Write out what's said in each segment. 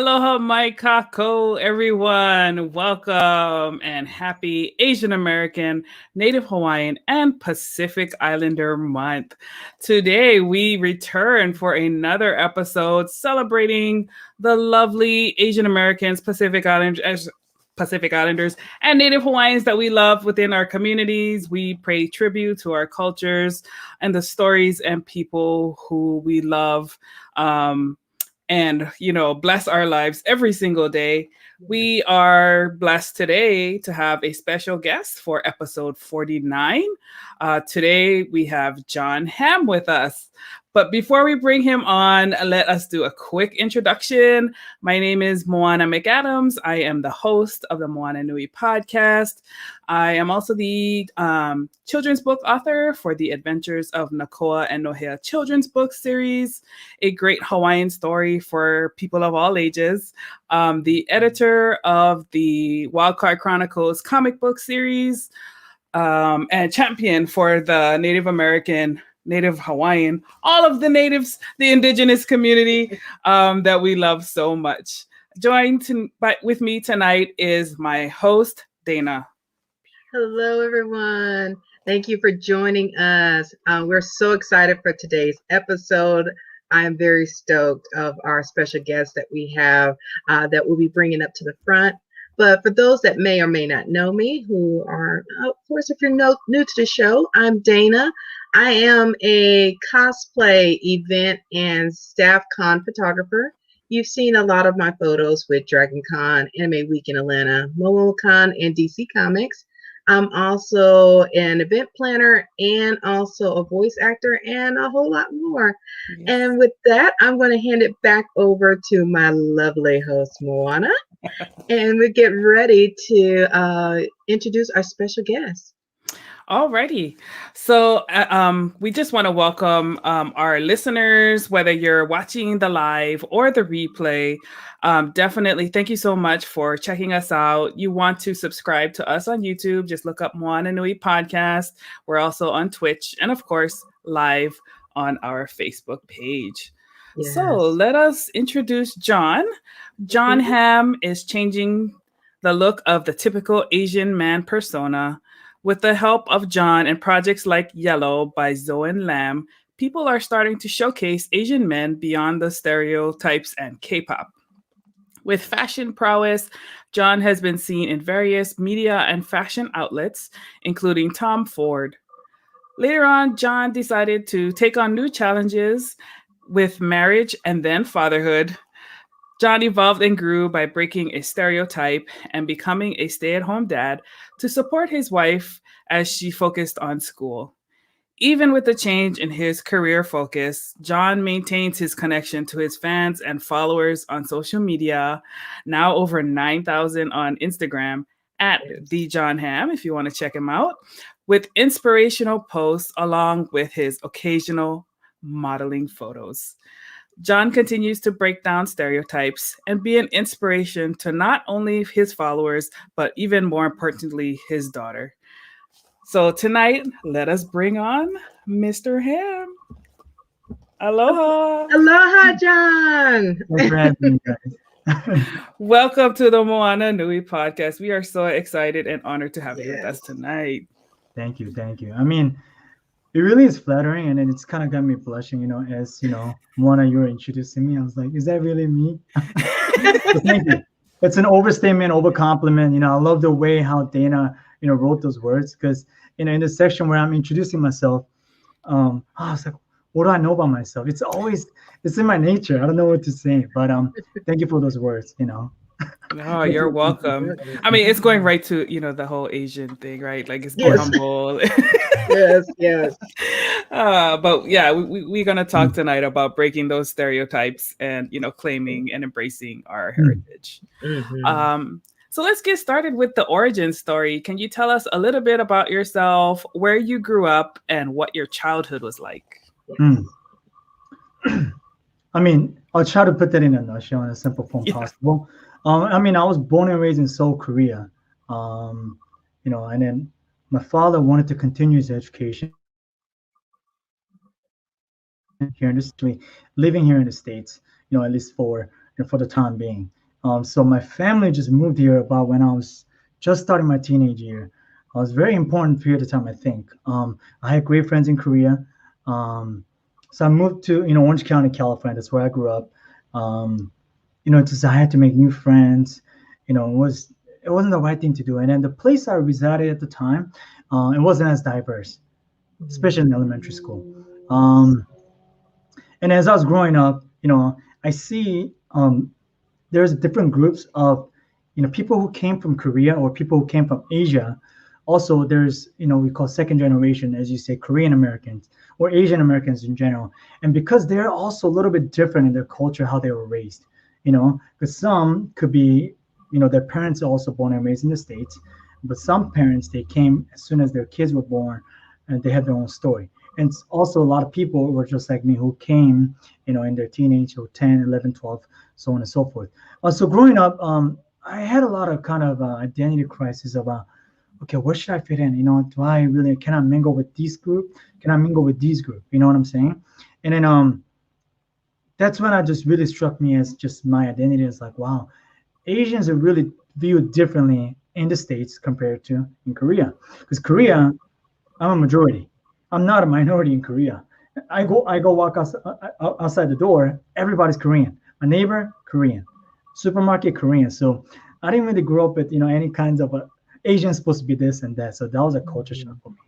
Aloha mai kako, everyone. Welcome and happy Asian American, Native Hawaiian, and Pacific Islander month. Today, we return for another episode celebrating the lovely Asian Americans, Pacific Islanders, and Native Hawaiians that we love within our communities. We pay tribute to our cultures and the stories and people who we love. And bless our lives every single day. We are blessed today to have a special guest for episode 49. Today we have John Hamm with us. But before we bring him on, let us do a quick introduction. My name is Moana McAdams. I am the host of the Moana Nui podcast. I am also the children's book author for the Adventures of Nakoa and Nohea children's book series, a great Hawaiian story for people of all ages. The editor of the Wildcard Chronicles comic book series, and champion for the Native American, Native Hawaiian, all of the natives, the indigenous community that we love so much. With me tonight is my host, Dana. Hello, everyone. Thank you for joining us. We're so excited for today's episode. I am very stoked of our special guest that we have that we'll be bringing up to the front. But for those that may or may not know me, who are, of course, if you're new to the show, I'm Dana. I am a cosplay event and staff con photographer. You've seen a lot of my photos with Dragon Con, Anime Week in Atlanta, MomoCon, and DC Comics. I'm also an event planner and also a voice actor and a whole lot more. Yes. And with that, I'm going to hand it back over to my lovely host, Moana. And we get ready to introduce our special guest. Alrighty. So we just want to welcome our listeners, whether you're watching the live or the replay. Definitely thank you so much for checking us out. You want to subscribe to us on YouTube, just look up Moana Nui Podcast. We're also on Twitch and, of course, live on our Facebook page. Yes. So let us introduce John. John Hamm is changing the look of the typical Asian man persona. With the help of John and projects like Yellow by Zoen Lam, people are starting to showcase Asian men beyond the stereotypes and K-pop. With fashion prowess, John has been seen in various media and fashion outlets, including Tom Ford. Later on, John decided to take on new challenges with marriage and then fatherhood. John evolved and grew by breaking a stereotype and becoming a stay-at-home dad to support his wife as she focused on school. Even with the change in his career focus, John maintains his connection to his fans and followers on social media, now over 9,000 on Instagram, at The John Hamm, if you want to check him out, with inspirational posts along with his occasional modeling photos. John continues to break down stereotypes and be an inspiration to not only his followers, but even more importantly, his daughter. So tonight, let us bring on Mr. Hamm. Aloha. Aloha, John. Thanks for having me, guys. Welcome to the Moana Nui podcast. We are so excited and honored to have you with us tonight. Thank you. I mean, it really is flattering, and then it's kind of got me blushing, as, Moana, you were introducing me. I was like, is that really me? So thank you. It's an overstatement, overcompliment. I love the way how Dana, wrote those words, because, in the section where I'm introducing myself, I was like, what do I know about myself? It's in my nature. I don't know what to say, but thank you for those words, Oh, you're welcome. I mean, it's going right to, the whole Asian thing, right? Like it's more humble. Yes. But yeah, we're going to talk tonight about breaking those stereotypes and, claiming and embracing our heritage. Mm-hmm. So let's get started with the origin story. Can you tell us a little bit about yourself, where you grew up, and what your childhood was like? I mean, I'll try to put that in a nutshell in a simple form possible. I was born and raised in Seoul, Korea. And then my father wanted to continue his education here in the States, living here in the States, at least for for the time being. So my family just moved here about when I was just starting my teenage year. It was a very important period of time, I think. I had great friends in Korea. Um, so I moved to, Orange County, California. That's where I grew up. Um, just I had to make new friends. It wasn't the right thing to do. And then the place I resided at the time, it wasn't as diverse, especially in elementary school. Um, and as I was growing up, I see there's different groups of people who came from Korea or people who came from Asia. Also, there's we call second generation, as you say, Korean Americans or Asian Americans in general. And because they're also a little bit different in their culture, how they were raised, because some could be their parents are also born and raised in the States, but some parents they came as soon as their kids were born, and they had their own story. And also a lot of people were just like me who came in their teenage or 10, 11, 12, so on and so forth. So growing up, I had a lot of kind of identity crisis about, okay, where should I fit in? Do I really, can I mingle with this group? Can I mingle with these group? You know what I'm saying? And then that's when I just really struck me as just my identity is like, wow, Asians are really viewed differently in the States compared to in Korea. Because Korea, I'm a majority. I'm not a minority in Korea. I go walk outside the door. Everybody's Korean. My neighbor, Korean. Supermarket, Korean. So I didn't really grow up with any kinds of Asian supposed to be this and that. So that was a culture shock for me,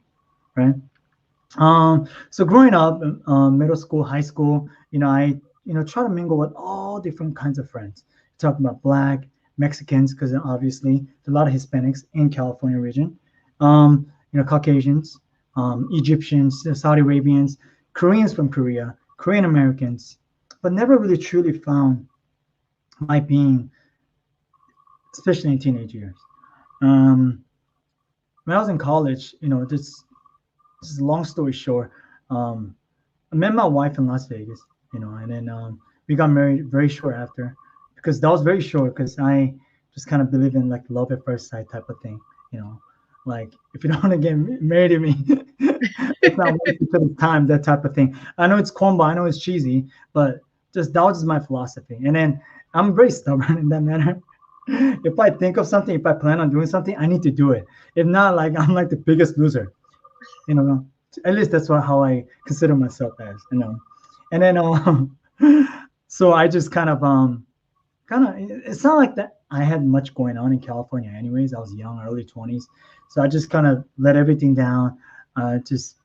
right? So growing up, middle school, high school, I try to mingle with all different kinds of friends. Talking about Black, Mexicans, because obviously a lot of Hispanics in California region. Caucasians, Egyptians, Saudi Arabians, Koreans from Korea, Korean Americans, but never really truly found my being, especially in teenage years. Um, when I was in college, this is a long story short. Um, I met my wife in Las Vegas, and then we got married very short after, because that was very short because I just kind of believe in like love at first sight type of thing, like if you don't want to get married to me, it's not waste each other's time, that type of thing. I know it's cornball, I know it's cheesy, but just that was just my philosophy. And then I'm very stubborn in that manner. If I think of something, if I plan on doing something, I need to do it. If not, like I'm like the biggest loser, you know. At least that's how I consider myself as. And then so I just kind of it's not like that I had much going on in California anyways. I was young, early 20s. So I just kind of let everything down, just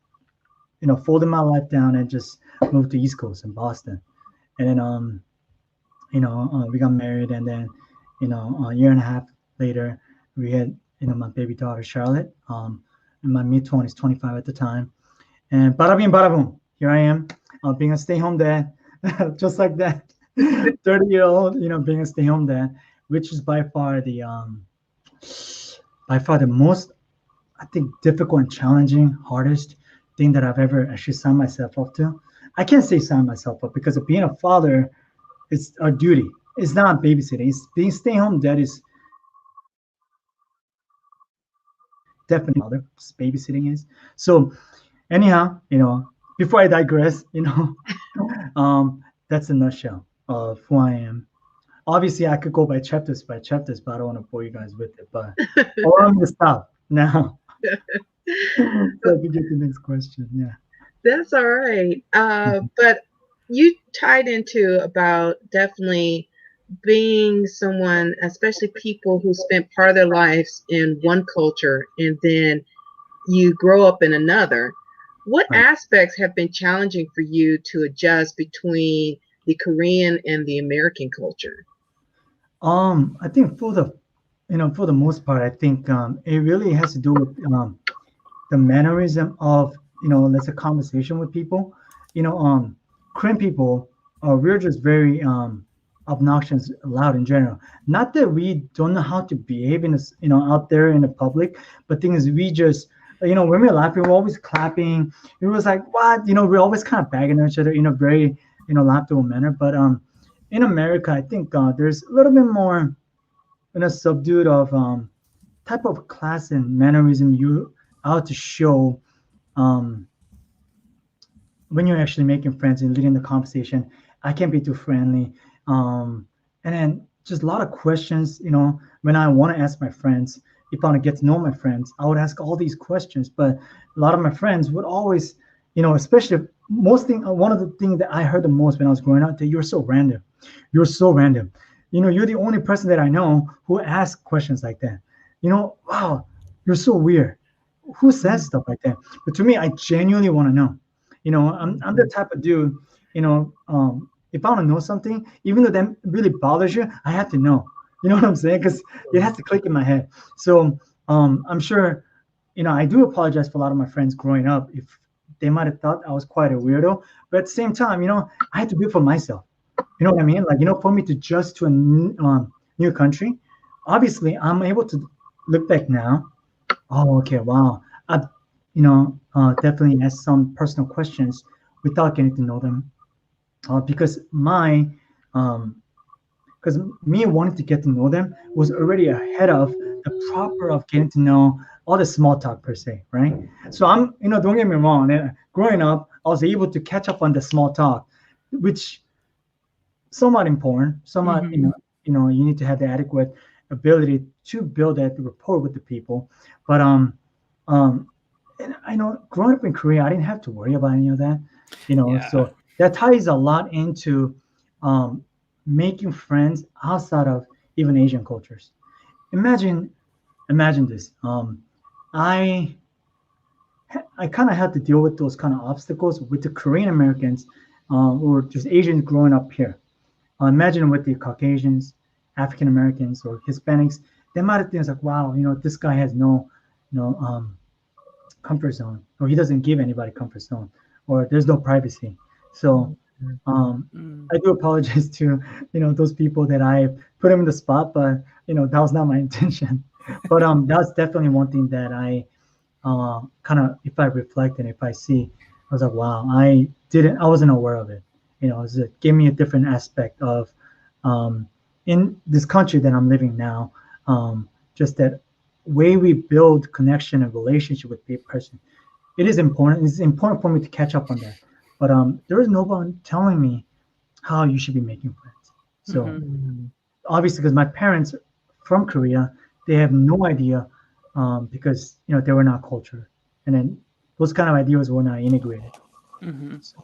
folded my life down and just moved to East Coast in Boston. And then we got married, and then a year and a half later we had my baby daughter Charlotte, in my mid 20s, 25 at the time. And bada bing bada boom, here I am, being a stay-home dad, just like that. 30-year-old, being a stay-home dad, which is by far the most, I think, difficult and challenging, hardest thing that I've ever actually signed myself up to. I can't say sign myself up because of being a father, it's a duty. It's not babysitting. It's being stay-home dad is definitely father. Babysitting is. So anyhow, before I digress, that's a nutshell of who I am. Obviously, I could go by chapters, but I don't want to bore you guys with it. But I want to stop now. So I can get the next question. Yeah. That's all right. But you tied into about definitely being someone, especially people who spent part of their lives in one culture and then you grow up in another. What Right. aspects have been challenging for you to adjust between the Korean and the American culture? I think for the most part, I think it really has to do with the mannerism of let's say conversation with people. Korean people, we're just very obnoxious, loud in general. Not that we don't know how to behave in this, out there in the public, but thing is we just when we're laughing, we're always clapping. It was like what we're always kind of bagging each other in a very laughable manner. But in America, I think there's a little bit more subdued of type of class and mannerism you out to show um, when you're actually making friends and leading the conversation. I can't be too friendly, and then just a lot of questions. When I want to ask my friends, if I want to get to know my friends, I would ask all these questions. But a lot of my friends would always, especially one of the things that I heard the most when I was growing up, that you're so random. You're so random. You're the only person that I know who asks questions like that. Wow, you're so weird. Who says stuff like that? But to me, I genuinely want to know. I'm the type of dude, if I want to know something, even though that really bothers you, I have to know. You know what I'm saying? Because it has to click in my head. So I'm sure, I do apologize for a lot of my friends growing up if they might have thought I was quite a weirdo. But at the same time, I had to do it for myself. You know what I mean? Like, for me to adjust to a new country, obviously I'm able to look back now. Oh, okay, wow. I, definitely asked some personal questions without getting to know them, because because me wanting to get to know them was already ahead of the proper of getting to know all the small talk per se, right? So don't get me wrong. Growing up, I was able to catch up on the small talk, which somewhat important, somewhat, you need to have the adequate ability to build that rapport with the people. But um, and I know growing up in Korea, I didn't have to worry about any of that, Yeah. so that ties a lot into um, making friends outside of even Asian cultures. Imagine, imagine this. I I kind of had to deal with those kind of obstacles with the Korean Americans, or just Asians growing up here. Imagine with the Caucasians, African Americans, or Hispanics, they might have things like, wow, this guy has no, comfort zone, or he doesn't give anybody comfort zone, or there's no privacy. So Mm. I do apologize to those people that I put them in the spot, but that was not my intention. But that's definitely one thing that I kind of, if I reflect and if I see, I was like, wow, I wasn't aware of it. It gave me a different aspect of um, in this country that I'm living now. Just that way we build connection and relationship with the person. It is important. It's important for me to catch up on that. But there is no one telling me how you should be making friends. So Mhm. obviously, because my parents from Korea, they have no idea, because they were not cultured, and then those kind of ideas were not integrated. Mhm. So,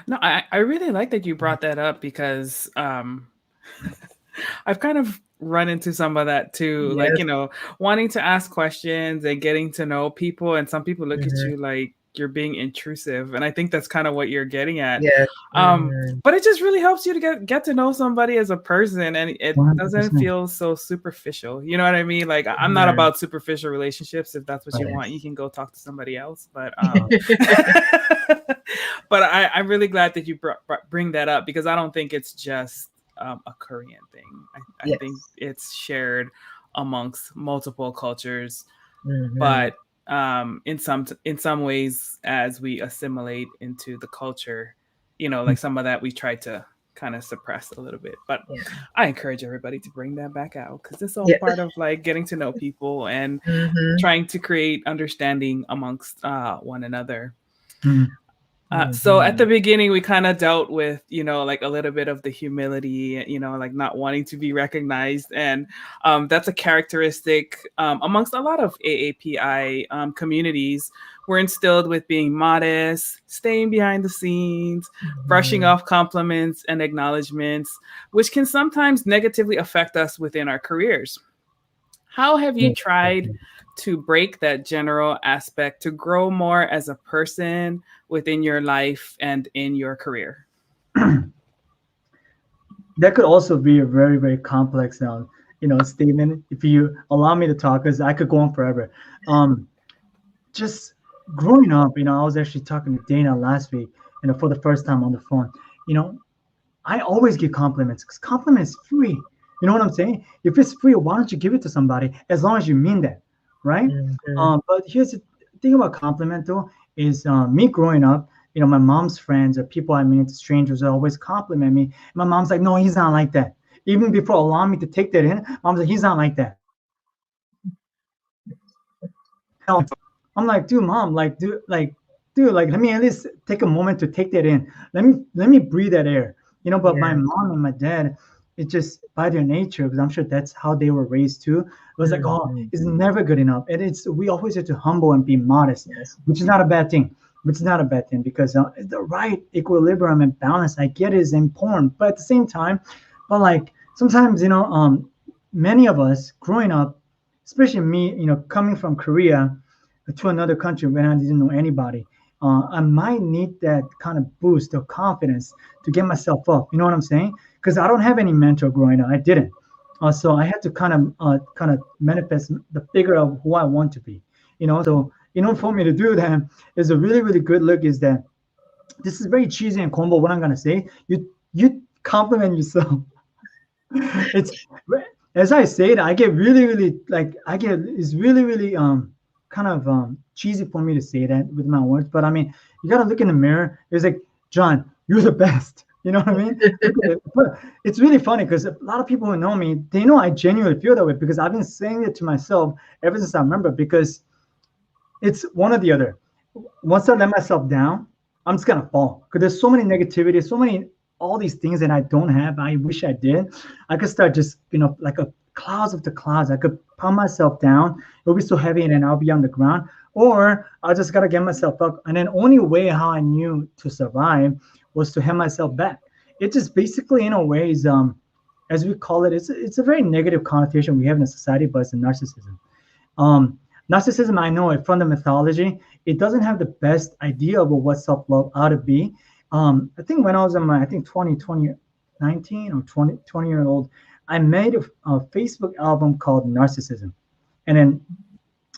No, I really like that you brought that up because I've kind of run into some of that too. Like, Yes. wanting to ask questions and getting to know people. And some people look at Mhm. you like you're being intrusive. And I think that's kind of what you're getting at. Yes. Um, Mhm. but it just really helps you to get to know somebody as a person, and it doesn't 100%. feel so superficial. You know what I mean? Like, I'm not Mhm. about superficial relationships. If that's what you Right. want, you can go talk to somebody else. But Uh, but I'm really glad that you bring that up because I don't think it's just a Korean thing. I think Yes. it's shared amongst multiple cultures, Mhm. but in some ways, as we assimilate into the culture, like some of that we try to kind of suppress a little bit. But Yeah. I encourage everybody to bring that back out because it's all Yeah. part of like getting to know people and Mhm. trying to create understanding amongst one another. mm, So at the Mhm. beginning, we kind of dealt with, like a little bit of the humility, like not wanting to be recognized. And that's a characteristic amongst a lot of AAPI communities. We're instilled with being modest, staying behind the scenes, brushing Mhm. off compliments and acknowledgments, which can sometimes negatively affect us within our careers. How have you yes, tried definitely. to break that general aspect to grow more as a person within your life and in your career? That could also be a very, very complex statement. If you allow me to talk, because I could go on forever. Um, just growing up, I was actually talking to Dana last week, for the first time on the phone. You know, I always give compliments because compliments free. You know what I'm saying? If it's free, why don't you give it to somebody as long as you mean that, right? Mhm. But here's the thing about compliment though is me growing up. My mom's friends or people I meet, strangers, always compliment me. My mom's like, "No, he's not like that." Even before allowing me to take that in, mom's like, "He's not like that." I'm like, dude, mom, dude, like, let me at least take a moment to take that in. Let me breathe that air. But my Yes. mom and my dad, It's just by their nature, because I'm sure that's how they were raised too. It was like, oh, Mhm. it's never good enough, and it's we always have to humble and be modest, Yes. which is not a bad thing. Which is not a bad thing because the right equilibrium and balance, I get, is important, but at the same time, but like sometimes many of us growing up, especially me, coming from Korea to another country when I didn't know anybody, I might need that kind of boost of confidence to get myself up. You know what I'm saying? Because I don't have any mentor growing up. I didn't. So I had to kind of manifest the figure of who I want to be. So for me to do that, is a really really good look. Is that this is very cheesy and combo? What I'm gonna say, you compliment yourself. It's as I say it, I get really, really like I get it's really, really kind of cheesy for me to say that with my words, but I mean you gotta look in the mirror. It's like, John, you're the best. You know what I mean? Look at it. But it's really funny because a lot of people who know me, they know I genuinely feel that way because I've been saying it to myself ever since I remember. Because it's one or the other. Once I let myself down, I'm just gonna fall because there's so many negativity, so many all these things that I don't have. I wish I did. I could start just like a clouds of the clouds. I could pump myself down. It'll be so heavy, and then I'll be on the ground. Or I just gotta get myself up. And then only way how I knew to survive was to have myself back. It just basically, in a way, is as we call it, it's a very negative connotation we have in society, but it's a narcissism. Um, Narcissism, I know it from the mythology, it doesn't have the best idea of what self-love ought to be. I think when I was in my, I think 19 or 20 year old, I made a Facebook album called Narcissism. And then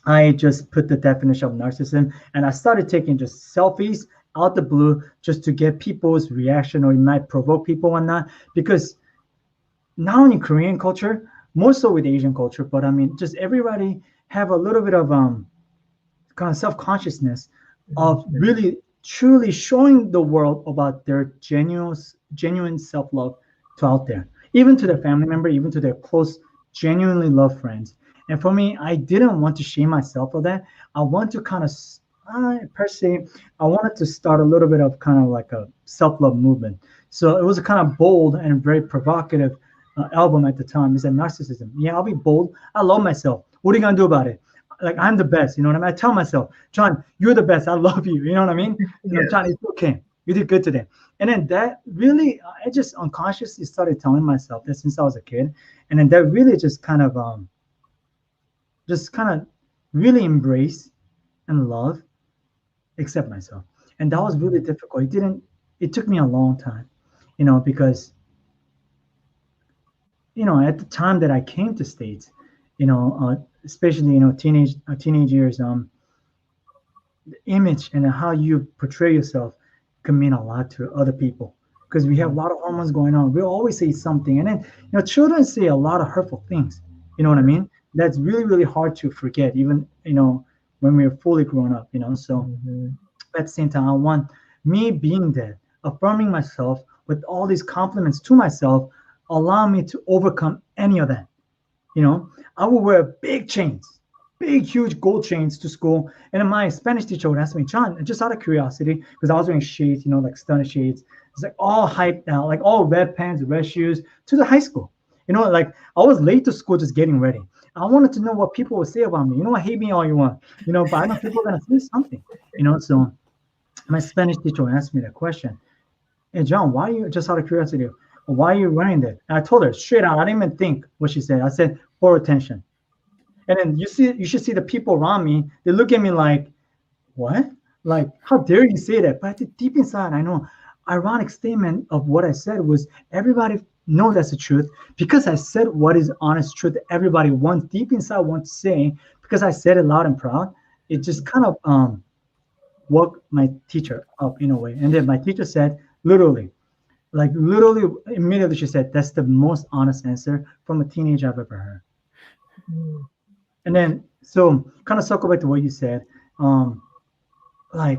I just put the definition of narcissism and I started taking just selfies out the blue just to get people's reaction, or it might provoke people and not. Because not only Korean culture, more so with Asian culture, but I mean, just everybody have a little bit of kind of self-consciousness of really truly showing the world about their genuine self-love to out there, even to their family member, even to their close, genuinely loved friends. And for me, I didn't want to shame myself for that. I want to kind of per se, I wanted to start a little bit of kind of like a self-love movement. So it was a kind of bold and very provocative album at the time. Is that narcissism? Yeah, I'll be bold. I love myself. What are you gonna do about it? Like, I'm the best. You know what I mean? I tell myself, John, you're the best. I love you. You know what I mean? Yes. John, it's okay. You did good today. And then that really, I just unconsciously started telling myself that since I was a kid. And then that really just kind of really embrace and love, accept myself. And that was really difficult. It took me a long time, because, at the time that I came to States, especially, teenage years, the image and how you portray yourself can mean a lot to other people because we have a lot of hormones going on. We'll always say something, and then children say a lot of hurtful things. You know what I mean? That's really really hard to forget, even when we're fully grown up. So Mhm. at the same time, I want me being there, affirming myself with all these compliments to myself, allow me to overcome any of that. I would wear big chains, big, huge gold chains to school. And then my Spanish teacher would ask me, John, just out of curiosity, because I was wearing shades, like stunner shades. It's like all hyped out, like all red pants, red shoes to the high school. Like I was late to school just getting ready. I wanted to know what people would say about me. Hate me all you want, but I know people are going to say something, So my Spanish teacher asked me that question. Hey, John, why are you, just out of curiosity, why are you wearing that? And I told her straight out, I didn't even think what she said. I said, for attention. And then you should see the people around me. They look at me like, what? Like, how dare you say that? But deep inside, I know. Ironic statement of what I said was everybody knows that's the truth because I said what is honest truth. Everybody wants deep inside wants to say because I said it loud and proud. It just kind of woke my teacher up in a way. And then my teacher said, literally, like literally immediately she said, that's the most honest answer from a teenager I've ever heard. Mhm. And then, so kind of circle back to what you said, um, like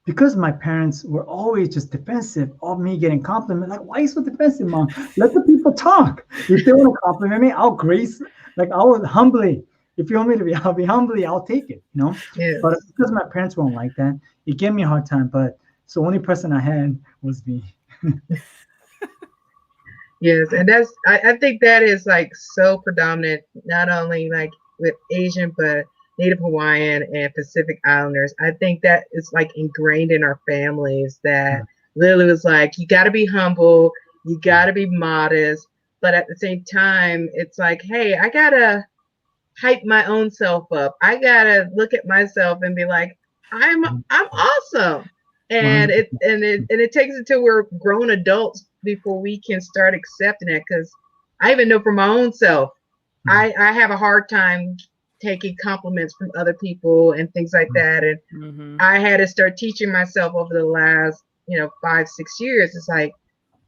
because my parents were always just defensive of me getting compliment. Like, why are you so defensive, mom? Let the people talk. If they want to compliment me, I'll grace, like I will humbly. If you want me to be, I'll be humbly. I'll take it. But Yes. because my parents weren't like that, it gave me a hard time. But so only person I had was me. Yes, and I think that is like so predominant, not only like with Asian, but Native Hawaiian and Pacific Islanders. I think that is like ingrained in our families that Yeah. literally was like, you got to be humble, you got to be modest, but at the same time, it's like, hey, I gotta hype my own self up. I gotta look at myself and be like, I'm awesome. And it 100%. and it and it takes until we're grown adults before we can start accepting it. Because I even know for my own self, Mhm. I have a hard time taking compliments from other people and things like that. And Mm-hmm. I had to start teaching myself over the last 5 6 years. It's like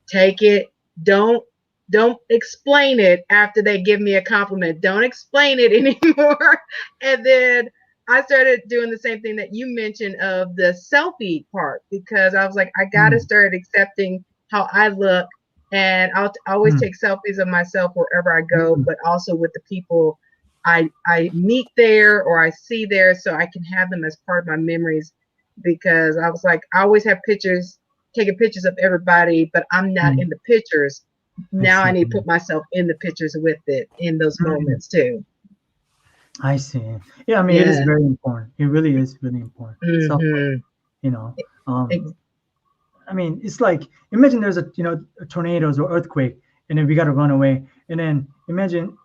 take it. Don't don't explain it after they give me a compliment. Don't explain it anymore. And then I started doing the same thing that you mentioned of the selfie part because I was like, I gotta Mm, start accepting how I look, and I'll always mm, take selfies of myself wherever I go, mm, but also with the people I meet there or I see there, so I can have them as part of my memories. Because I was like, I always have pictures taking pictures of everybody, but I'm not mm. in the pictures. I Now I see. need to put myself in the pictures with it in those Mm, moments too. I see. Yeah, I mean, it is Yeah. very important. It really is really important. So, Mm-hmm. you know, um, I mean, it's like imagine there's a tornadoes or earthquake, and then we got to run away, and then imagine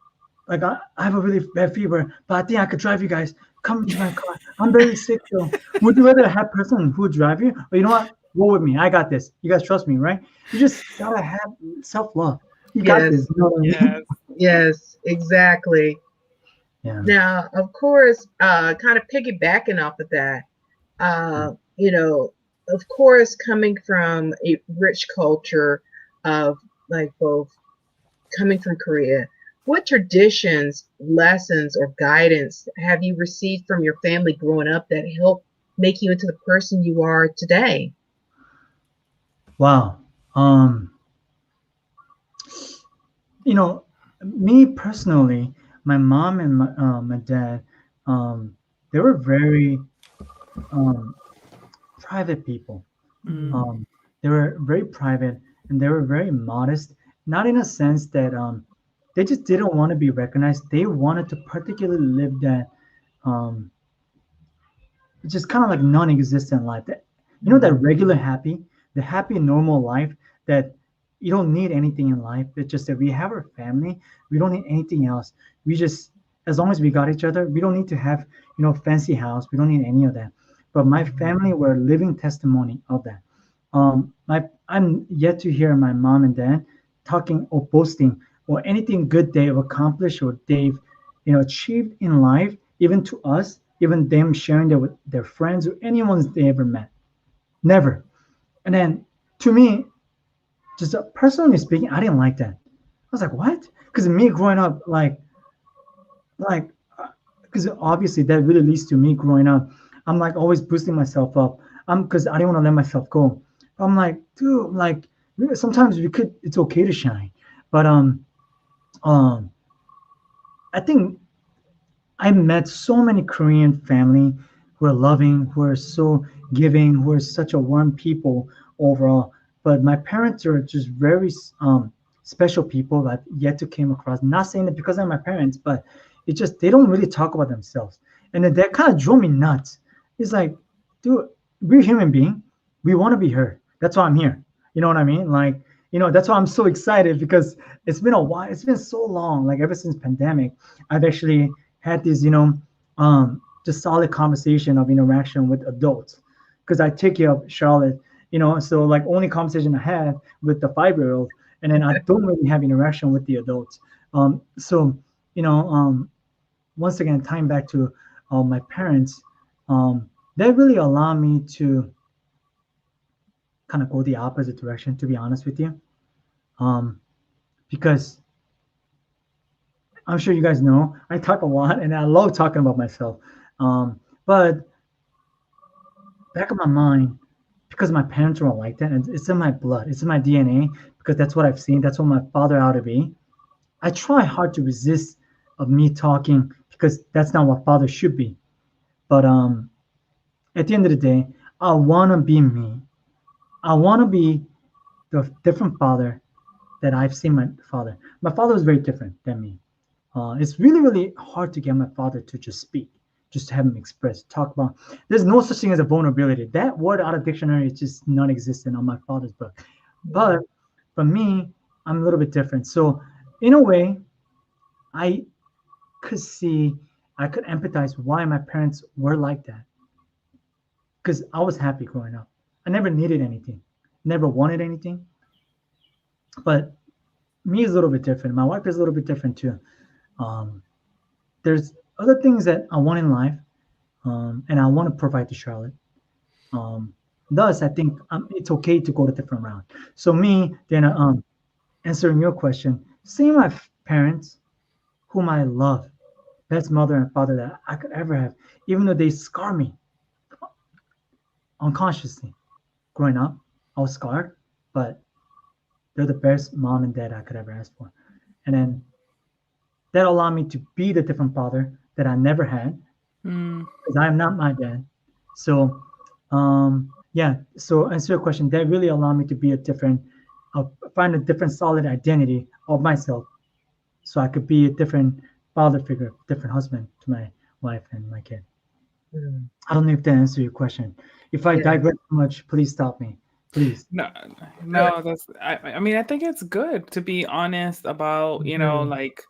like I have a really bad fever, but I think I could drive you guys. Come to my car. I'm very sick though. Would you rather have person who drive you, or you know what? Go with me. I got this. You guys trust me, right? You just gotta have self love. You got this. Yes. You know what I mean? Yes. Yes. Exactly. Yeah. Now, of course, kind of piggybacking off of that, uh, you know, of course, coming from a rich culture of like both coming from Korea, what traditions, lessons, or guidance have you received from your family growing up that helped make you into the person you are today? Wow. Um, you know, me personally, my mom and my dad, um, they were very um, private people. Mm. Um, they were very private and they were very modest, not in a sense that they just didn't want to be recognized. They wanted to particularly live that um, just kind of like non-existent life. That that Mm-hmm. regular happy, the happy normal life that you don't need anything in life. It's just that we have our family. We don't need anything else. We just as long as we got each other, we don't need to have fancy house. We don't need any of that. But my family were living testimony of that. I'm yet to hear my mom and dad talking or boasting or anything good they've accomplished or they've achieved in life, even to us, even them sharing that with their friends or anyone they ever met. Never. And then to me, just personally speaking, I didn't like that. I was like, what? Because me growing up, like, because obviously that really leads to me growing up. I'm like always boosting myself up. Because I didn't want to let myself go. I'm like, dude, like sometimes we could. It's okay to shine, but um, I think I met so many Korean family who are loving, who are so giving, who are such a warm people overall. But my parents are just very special people that yet to came across. Not saying that because they're my parents, but it's just they don't really talk about themselves, and then that kind of drove me nuts. It's like, dude, we're human being. We want to be heard. That's why I'm here. You know what I mean? Like, that's why I'm so excited because it's been a while. It's been so long. Like ever since pandemic, I've actually had this, just solid conversation of interaction with adults. Because I take care of Charlotte, so like only conversation I have with the 5-year-old, and then I don't really have interaction with the adults. So, you know, um, once again, tying back to my parents, they really allow me to kind of go the opposite direction, to be honest with you. Um, because I'm sure you guys know I talk a lot and I love talking about myself. But back of my mind, because my parents were like that, and it's in my blood, it's in my DNA, because that's what I've seen, that's what my father ought to be. I try hard to resist of me talking because that's not what father should be. But at the end of the day, I want to be me. I want to be the different father that I've seen my father. My father was very different than me. It's really, really hard to get my father to just speak, just to have him express, talk about. There's no such thing as a vulnerability. That word out of dictionary is just non-existent on my father's book. But for me, I'm a little bit different. So in a way, I could see, I could empathize why my parents were like that. Because I was happy growing up. I never needed anything, never wanted anything. But me is a little bit different. My wife is a little bit different too. Um, there's other things that I want in life, and I want to provide to Charlotte. Um, Thus, I think it's okay to go the different route. So me, then answering your question, seeing my parents, whom I love, best mother and father that I could ever have, even though they scar me unconsciously. Growing up, I was scarred, but they're the best mom and dad I could ever ask for. And then that allowed me to be the different father that I never had Mm. because I am not my dad. So, yeah. So answer your question. That really allowed me to be a different, find a different solid identity of myself, so I could be a different father figure, different husband to my wife and my kid. Mm. I don't know if that answers your question. If I Yeah. digress too much, please stop me. Please. No, no, that's I mean, I think it's good to be honest about, Mhm. like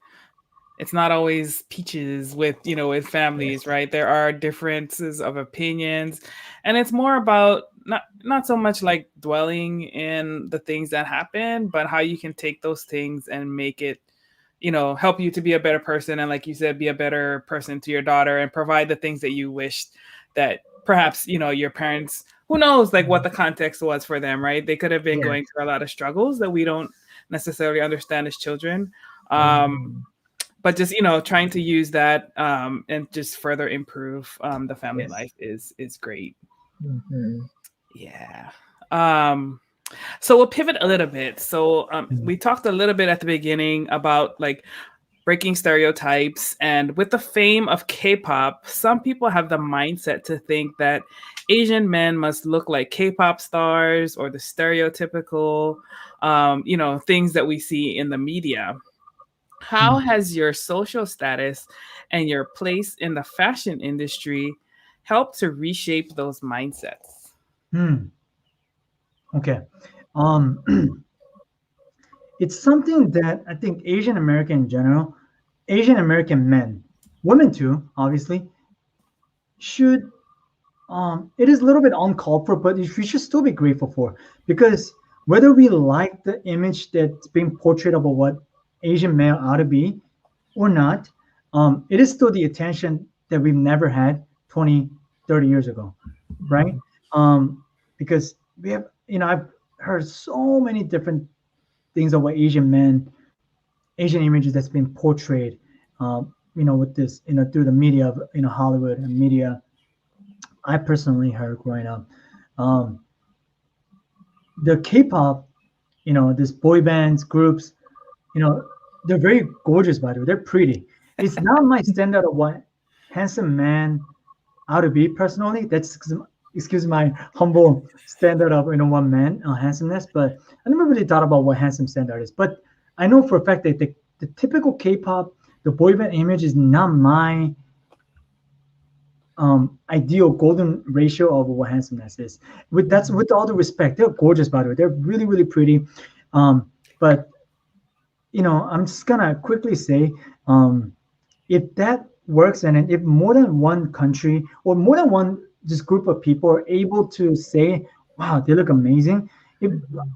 it's not always peaches with, with families, right? There are differences of opinions, and it's more about not so much like dwelling in the things that happen, but how you can take those things and make it, help you to be a better person, and like you said, be a better person to your daughter and provide the things that you wished that perhaps, your parents, who knows like what the context was for them, right? They could have been going Yes. through a lot of struggles that we don't necessarily understand as children. Um, Mhm. but just trying to use that, and just further improve, the family Yes. life is great. Mhm. Yeah. um so we'll pivot a little bit. So Mm, we talked a little bit at the beginning about like breaking stereotypes, and with the fame of K-pop, some people have the mindset to think that Asian men must look like K-pop stars, or the stereotypical, things that we see in the media. How mm, has your social status and your place in the fashion industry helped to reshape those mindsets? mm. Okay. Um, it's something that I think Asian American in general, Asian American men, women too, obviously, should it is a little bit uncalled for, but we should still be grateful for, because whether we like the image that's being portrayed of what Asian male ought to be or not, it is still the attention that we've never had 20, 30 years ago, right? Mhm. Because we have, I've heard so many different things of what Asian men, Asian images that's been portrayed, with this, through the media of, Hollywood and media. I personally heard growing up, um, the K-pop, this boy bands, groups, you know, they're very gorgeous, by the way. They're pretty. It's not my standard of what handsome man ought to be personally. That's, excuse my humble standard of, one man handsomeness. But I never really thought about what handsome standard is. But I know for a fact that the typical K-pop, the boy band image is not my ideal golden ratio of what handsomeness is. With all the respect, they're gorgeous, by the way. They're really, really pretty. But I'm just gonna quickly say, um, if that works, and if more than one country or more than one just group of people are able to say, "Wow, they look amazing," if Mhm.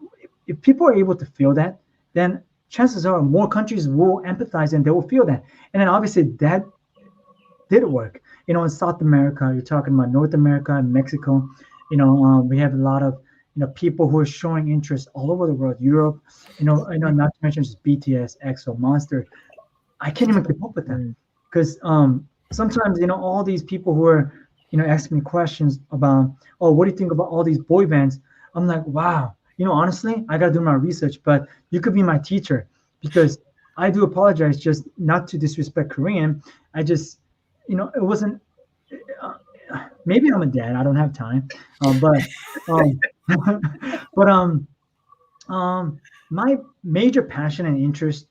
if people are able to feel that, then chances are more countries will empathize and they will feel that. And then obviously that did work. In South America, you're talking about North America and Mexico. We have a lot of people who are showing interest all over the world. Europe, not to mention just BTS, EXO, Monster. I can't even keep up with them Mhm. because sometimes all these people who are asking me questions about, oh, what do you think about all these boy bands? I'm like, wow. Honestly, I gotta do my research, but you could be my teacher because I do apologize, just not to disrespect Korean. I just it wasn't. Uh, Maybe I'm a dad. I don't have time, but um, but My major passion and interest,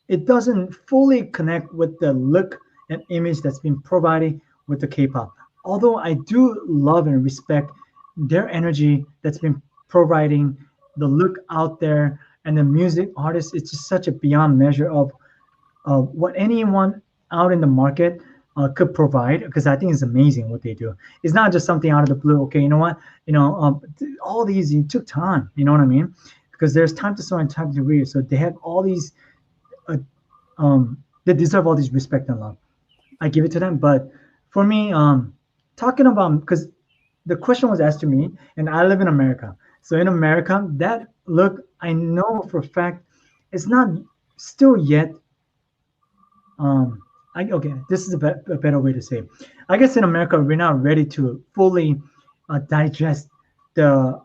it doesn't fully connect with the look and image that's been provided with the K-pop. Although I do love and respect their energy that's been providing, the look out there, and the music artists, it's just such a beyond measure of what anyone out in the market could provide, because I think it's amazing what they do. It's not just something out of the blue. Okay, you know what? All these, it took time. You know what I mean? Because there's time to sow and time to reap. So they have all these. Uh, they deserve all these respect and love. I give it to them. But for me, talking about, because the question was asked to me, and I live in America. So in America, that look, I know for a fact, it's not still yet okay, this is a better way to say it. I guess in America, we're not ready to fully digest the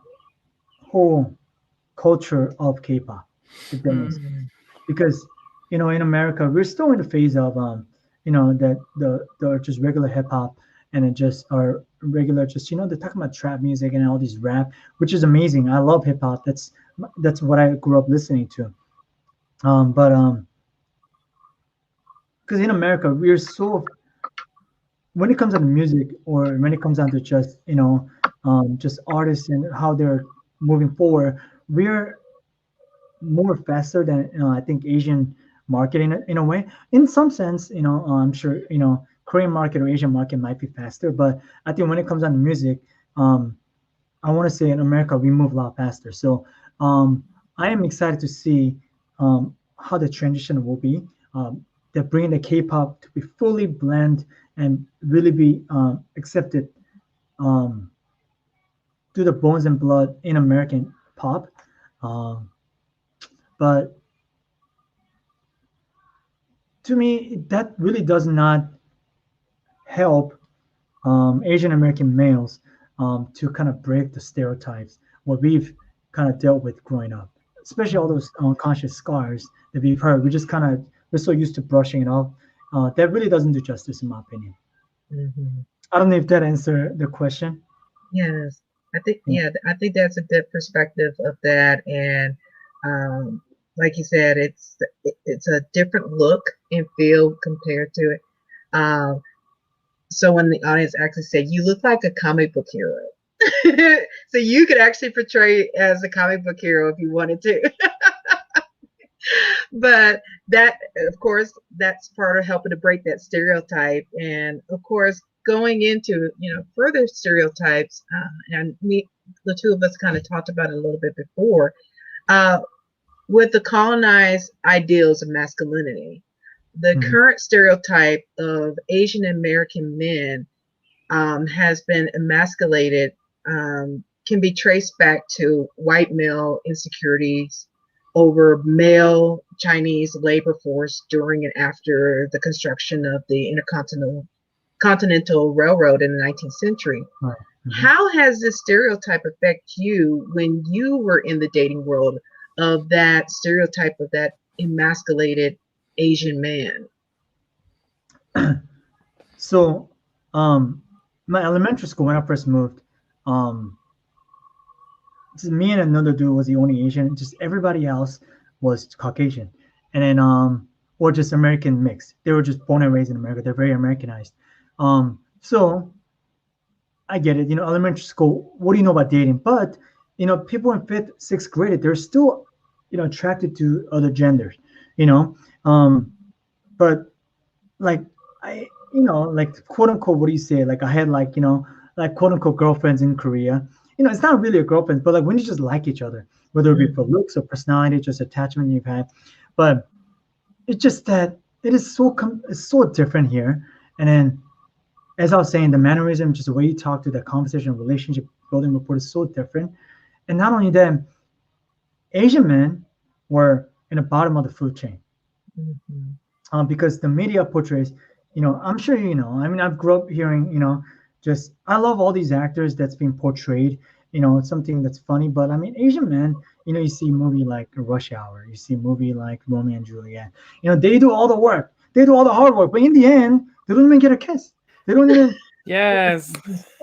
whole culture of K-pop, if that makes sense. Mm, Because, in America, we're still in the phase of, that the just regular hip hop, and it just are regular, just, they're talking about trap music and all these rap, which is amazing. I love hip hop. That's what I grew up listening to. But because in America, we're so, when it comes down to music, or when it comes down to just just artists and how they're moving forward, we're more faster than, I think, Asian market in a way. In some sense, I'm sure, Korean market or Asian market might be faster, but I think when it comes down to music, um, I want to say in America we move a lot faster. So I am excited to see how the transition will be. They're bringing the K-pop to be fully blend and really be accepted um, through the bones and blood in American pop. Um, but to me, that really does not help Asian American males to kind of break the stereotypes what we've kind of dealt with growing up, especially all those unconscious scars that we've heard. We're so used to brushing it off. That really doesn't do justice, in my opinion. mhm. I don't know if that answered the question. Yes, I think, Yeah. yeah, I think that's a good perspective of that. And um, like you said, it's a different look and feel compared to it. Um, so when the audience actually said, "You look like a comic book hero," so you could actually portray as a comic book hero if you wanted to. But that, of course, that's part of helping to break that stereotype. And of course, going into further stereotypes, and me, the two of us kind of talked about it a little bit before, uh, with the colonized ideals of masculinity. The Mhm. current stereotype of Asian American men has been emasculated, can be traced back to white male insecurities over male Chinese labor force during and after the construction of the Intercontinental Continental Railroad in the 19th century. Right. Mhm. How has this stereotype affect you when you were in the dating world of that stereotype of that emasculated Asian man? So, my elementary school, when I first moved, um, just me and another dude was the only Asian. Just everybody else was Caucasian, and then or just American mix. They were just born and raised in America. They're very Americanized. So I get it. Elementary school. What do you know about dating? But people in fifth, sixth grade, they're still attracted to other genders. You know, but like like quote unquote, what do you say? Like I had like quote unquote girlfriends in Korea. It's not really a girlfriend, but like when you just like each other, whether it be for Mhm. looks or personality, just attachment you've had. But it's just that it is it's so different here. And then, as I was saying, the mannerism, just the way you talk to the conversation, relationship building rapport is so different. And not only that, Asian men were in the bottom of the food chain Mhm. because the media portrays, I'm sure I mean, I've grew up hearing, just I love all these actors that's being portrayed, it's something that's funny. But I mean, Asian men, you see a movie like Rush Hour, you see a movie like Romeo and Juliet, they do all the work, they do all the hard work, but in the end, they don't even get a kiss. They don't even. Yes.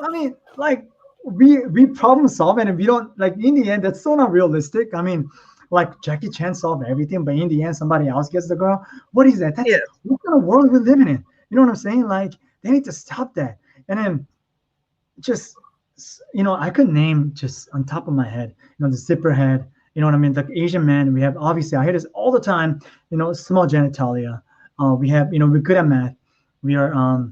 I mean, like. we problem solve and we don't like in the end that's so not realistic. I mean, like Jackie Chan solved everything, but in the end somebody else gets the girl. What is that? That's Yes. what kind of world we're living in. You know what I'm saying? Like they need to stop that. And then just I could name just on top of my head, the zipper head, you know what I mean? Like Asian men, we have obviously I hear this all the time, small genitalia. We have, we're good at math. We are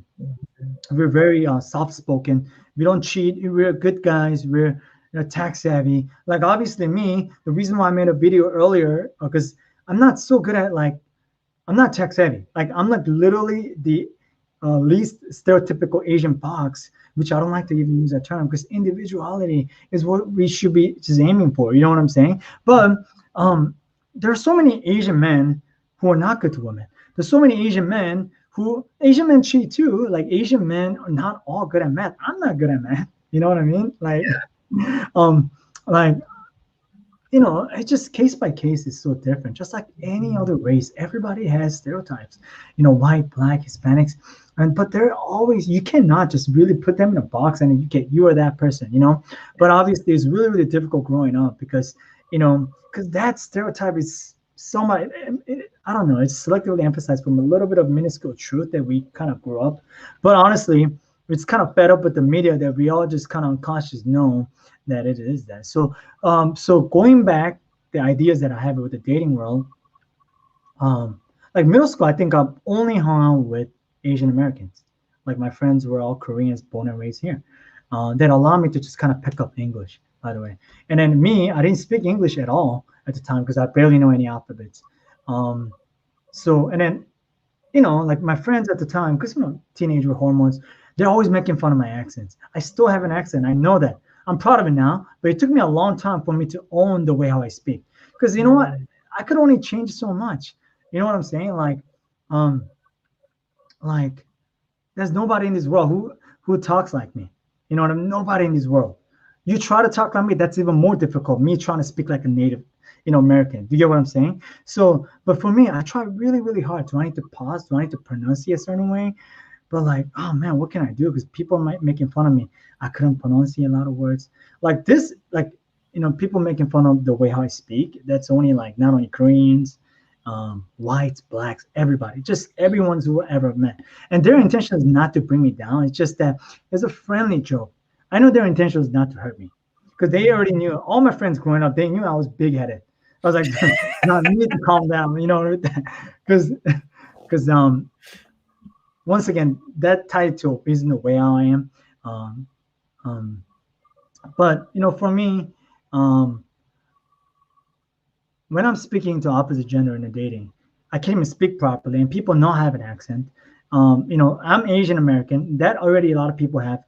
we're very soft spoken. We don't cheat. We're good guys. We're tax savvy. Like obviously me, the reason why I made a video earlier because I'm not so good at like I'm not tech savvy. Like I'm like literally the least stereotypical Asian box, which I don't like to even use that term because individuality is what we should be just aiming for. You know what I'm saying? But um, there are so many Asian men who are not good to women. There's so many Asian men cheat too. Like Asian men are not all good at math. I'm not good at math. You know what I mean? Like, um, like it's just case by case is so different. Just like any other race, everybody has stereotypes. White, black, Hispanics, and but they're always you cannot just really put them in a box and you are that person. But obviously it's really really difficult growing up because because that stereotype is so much. I don't know. It's selectively emphasized from a little bit of minuscule truth that we kind of grew up. But honestly, it's kind of fed up with the media that we all just kind of unconscious know that it is that. So going back, the ideas that I have with the dating world, like middle school, I think I've only hung out with Asian Americans. Like my friends were all Koreans, born and raised here. That allowed me to just kind of pick up English, by the way. And then me, I didn't speak English at all at the time because I barely know any alphabets. Um, so and then like my friends at the time, because teenager hormones, they're always making fun of my accents. I still have an accent. I know that. I'm proud of it now, but it took me a long time for me to own the way how I speak. Because you know what? I could only change so much. You know what I'm saying? Um, like there's nobody in this world who talks like me. You know what I mean? Nobody in this world. You try to talk like me, that's even more difficult. Me trying to speak like a native, American. Do you get what I'm saying? So, but for me, I try really, really hard. Do I need to pause? Do I need to pronunciate a certain way? But like, oh man, what can I do? Because people might making fun of me. I couldn't pronunciate a lot of words. Like this, like people making fun of the way how I speak. That's only like not only Koreans, whites, blacks, everybody, just everyone's who I ever met. And their intention is not to bring me down. It's just that it's a friendly joke. I know their intention is not to hurt me because they already knew. All my friends growing up, they knew I was big headed. I was like, no, you need to calm down, because once again, that tied to is the way I am. Um, um, but for me, um, when I'm speaking to opposite gender in a dating, I can't even speak properly, and people not have an accent. I'm Asian American. That already a lot of people have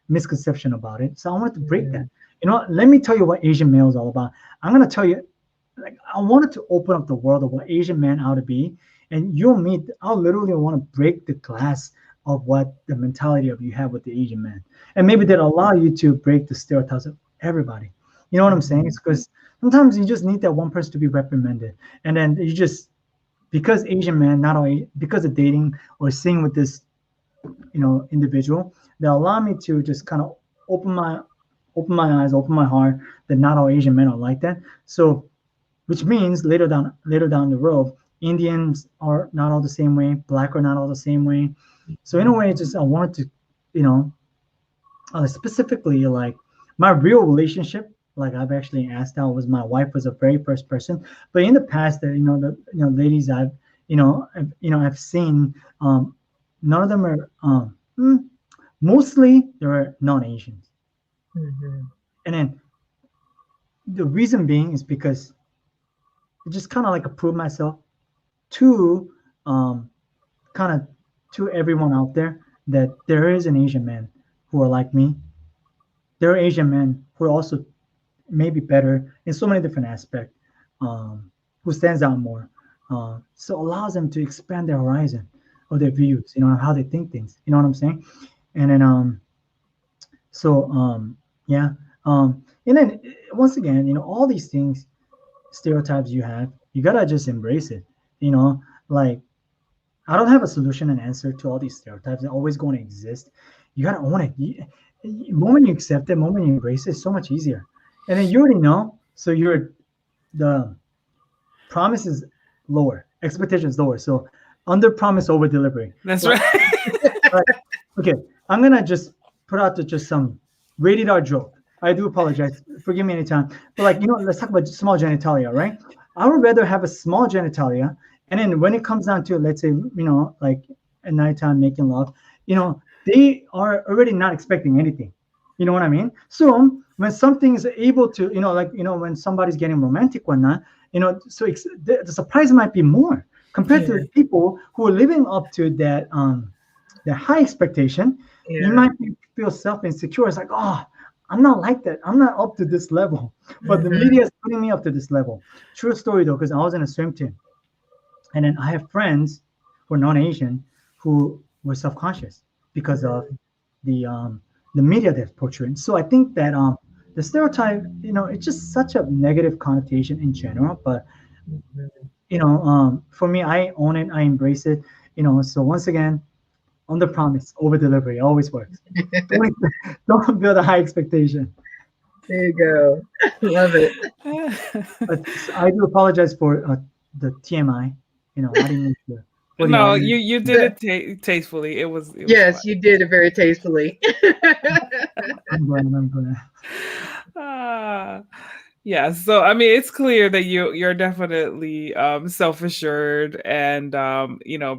misconception about it. So I wanted to break that. Let me tell you what Asian male is all about. I'm gonna tell you, like I wanted to open up the world of what Asian men ought to be, and you'll meet. I literally want to break the glass of what the mentality of you have with the Asian man, and maybe that allow you to break the stereotypes of everybody. You know what I'm saying? It's because sometimes you just need that one person to be reprimanded, and then you just because Asian man not only because of dating or seeing with this individual that allow me to just kind of open my eyes, open my heart that not all Asian men are like that. So which means later down the road, Indians are not all the same way, black are not all the same way. So in a way, just I wanted to, you know, specifically like my real relationship, like I've actually asked out was my wife was the very first person, but in the past, that the ladies I've seen, none of them are mostly they're non-Asians, Mhm. and then the reason being is because it just kind of like prove myself to kind of to everyone out there that there is an Asian man who are like me. There are Asian men who are also maybe better in so many different aspects, who stands out more. So allows them to expand their horizon of their views, how they think things. You know what I'm saying? And then so yeah. And then once again, all these things, stereotypes you have, you gotta just embrace it. Like I don't have a solution and answer to all these stereotypes. They're always going to exist. You gotta own it. the moment you accept it, the moment you embrace it, it's so much easier. And then you already know, so the promise is lower, expectation is lower. So under promise, over delivery. That's Like, right. like, okay, I'm gonna just put out just some rated R joke. I do apologize. Forgive me anytime. But like, let's talk about small genitalia, right? I would rather have a small genitalia, and then when it comes down to, let's say, like at nighttime making love, they are already not expecting anything. You know what I mean? So when something is able to, like, when somebody's getting romantic, whatnot, so the surprise might be more compared to Yeah. the people who are living up to that high expectation. You Yeah. might feel self insecure. It's like, oh, I'm not like that. I'm not up to this level. But the Hmm. media is putting me up to this level. True story though, because I was in a swim team, and then I have friends who are non-Asian who were self-conscious because of the um, the media they're portraying. So I think that the stereotype, it's just such a negative connotation in general. But for me, I own it. I embrace it. So once again, under promise, over delivery always works. Don't don't build a high expectation. There you go. Love it. But I do apologize for the TMI. I didn't mean to put you No, on. you did it tastefully. It was fine. Yes, you did it very tastefully. I'm glad. I'm glad. Ah, yeah. So I mean, it's clear that you're definitely self assured and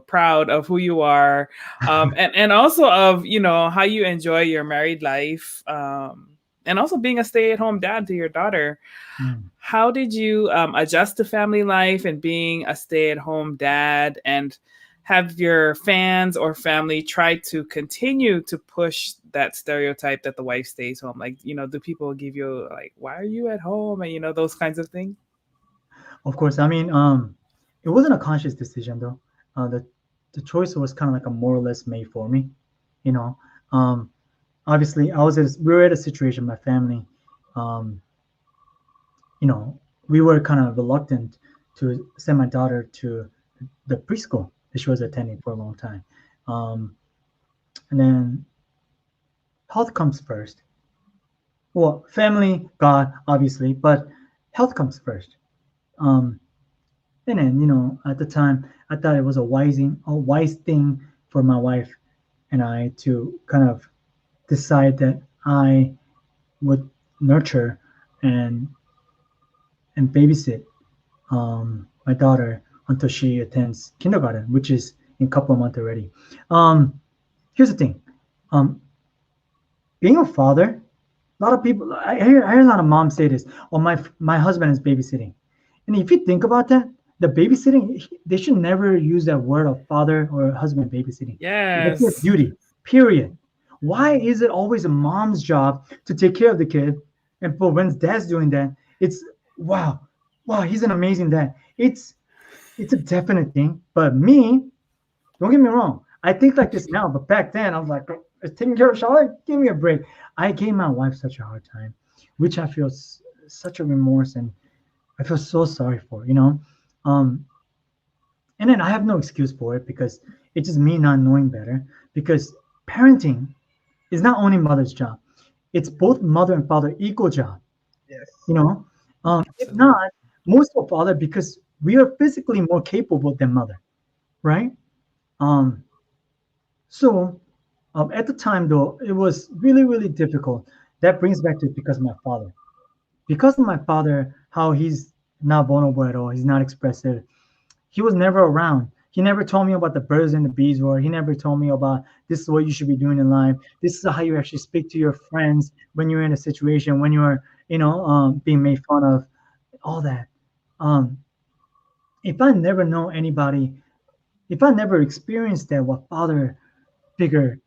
proud of who you are, and also of how you enjoy your married life, and also being a stay at home dad to your daughter. Mm. How did you adjust to family life and being a stay at home dad? And have your fans or family try to continue to push that stereotype that the wife stays home? Like, do people give you like, why are you at home? And, those kinds of things? Of course. I mean, it wasn't a conscious decision though. The choice was kind of like a more or less made for me. You know, um, obviously, we were at a situation. My family, um, you know, we were kind of reluctant to send my daughter to the preschool that she was attending for a long time. Um, and then health comes first. Well, family, God, obviously, but health comes first. Um, and then, at the time, I thought it was a wise thing for my wife and I to kind of decide that I would nurture and babysit my daughter until she attends kindergarten, which is in a couple of months already. Um, Here's the thing. Um, Being a father, a lot of people, I hear a lot of moms say this. Oh, my husband is babysitting, and if you think about that, the babysitting, they should never use that word of father or husband babysitting. It's their Yes. duty. Period. Why is it always a mom's job to take care of the kid, and but when dad's doing that, it's wow, wow, he's an amazing dad. It's a definite thing. But me, don't get me wrong. I think like this now, but back then I was like, taking care of Charlotte, give me a break. I gave my wife such a hard time, which I feel such a remorse and I feel so sorry for, Um, and then I have no excuse for it because it's just me not knowing better. Because parenting is not only mother's job; it's both mother and father equal job. You Yes. know, if Absolutely. not, most of father because we are physically more capable than mother, right? Um, So, at the time, though, it was really, really difficult. That brings back to because of my father. Because of my father, how he's not vulnerable at all, he's not expressive. He was never around. He never told me about the birds and the bees war. He never told me about this is what you should be doing in life. This is how you actually speak to your friends when you're in a situation, when you're, being made fun of, all that. Um, if I never know anybody, if I never experienced that, what father figure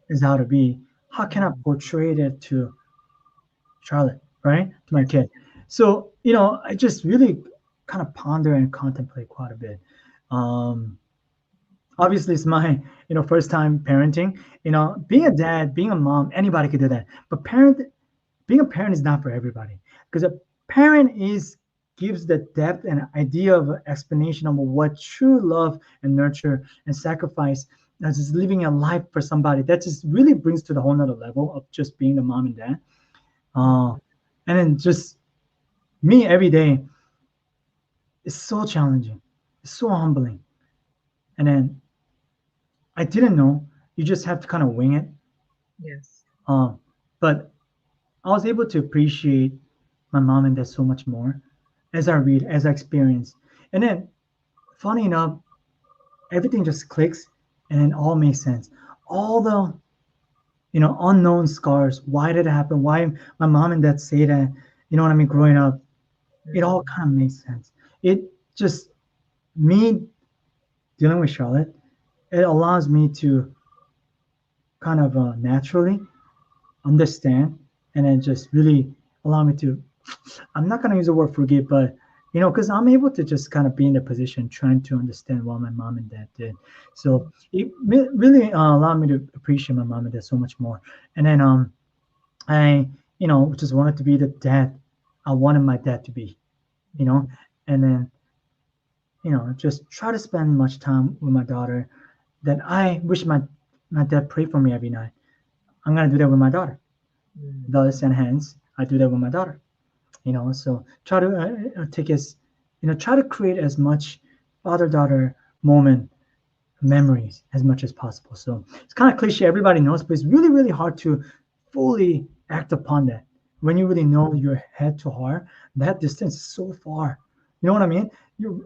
is how to be, how can I portray that to Charlotte, right? To my kid. So, I just really kind of ponder and contemplate quite a bit. Um, Obviously it's my, first time parenting. Being a dad, being a mom, anybody could do that. But being a parent is not for everybody. Because a parent is gives the depth and idea of explanation of what true love and nurture and sacrifice that's just living a life for somebody. That just really brings to the whole nother level of just being the mom and dad. Uh, and then just me every day is so challenging, it's so humbling. And then I didn't know. You just have to kind of wing it. Yes. Um, but I was able to appreciate my mom and dad so much more as I read, as I experience. And then, funny enough, everything just clicks and it all makes sense. All the unknown scars. Why did it happen? Why my mom and dad say that? You know what I mean? Growing up, it all Mhm. kind of makes sense. It just me dealing with Charlotte. It allows me to kind of naturally understand and then just really allow me to, I'm not going to use the word forgive, but because I'm able to just kind of be in the position trying to understand what my mom and dad did. So it really allowed me to appreciate my mom and dad so much more. And then I just wanted to be the dad I wanted my dad to be, you know and then just try to spend much time with my daughter that I wish my dad prayed for me every night. I'm going to do that with my daughter. Thus and hence I do that with my daughter. So try to take as try to create as much father daughter moment memories as much as possible. So it's kind of cliche, everybody knows, but it's really really hard to fully act upon that when you really know your head to heart. That distance is so far. You know what I mean?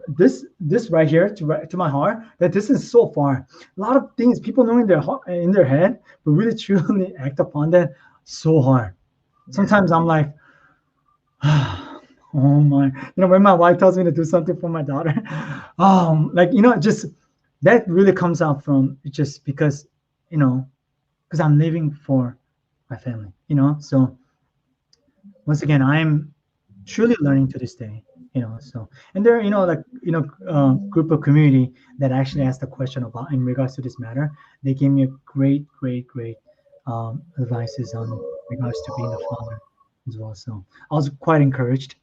This right here to my heart, that distance is so far. A lot of things people know in their heart, in their head, but really truly act upon that, so hard. Yeah. Sometimes I'm like, oh my, when my wife tells me to do something for my daughter, like, just that really comes out from just because, you know, because I'm living for my family, So once again, I'm truly learning to this day, So, and there, like, group of community that actually asked a question about in regards to this matter. They gave me a great, great, great advices on regards to being a father as well. So I was quite encouraged,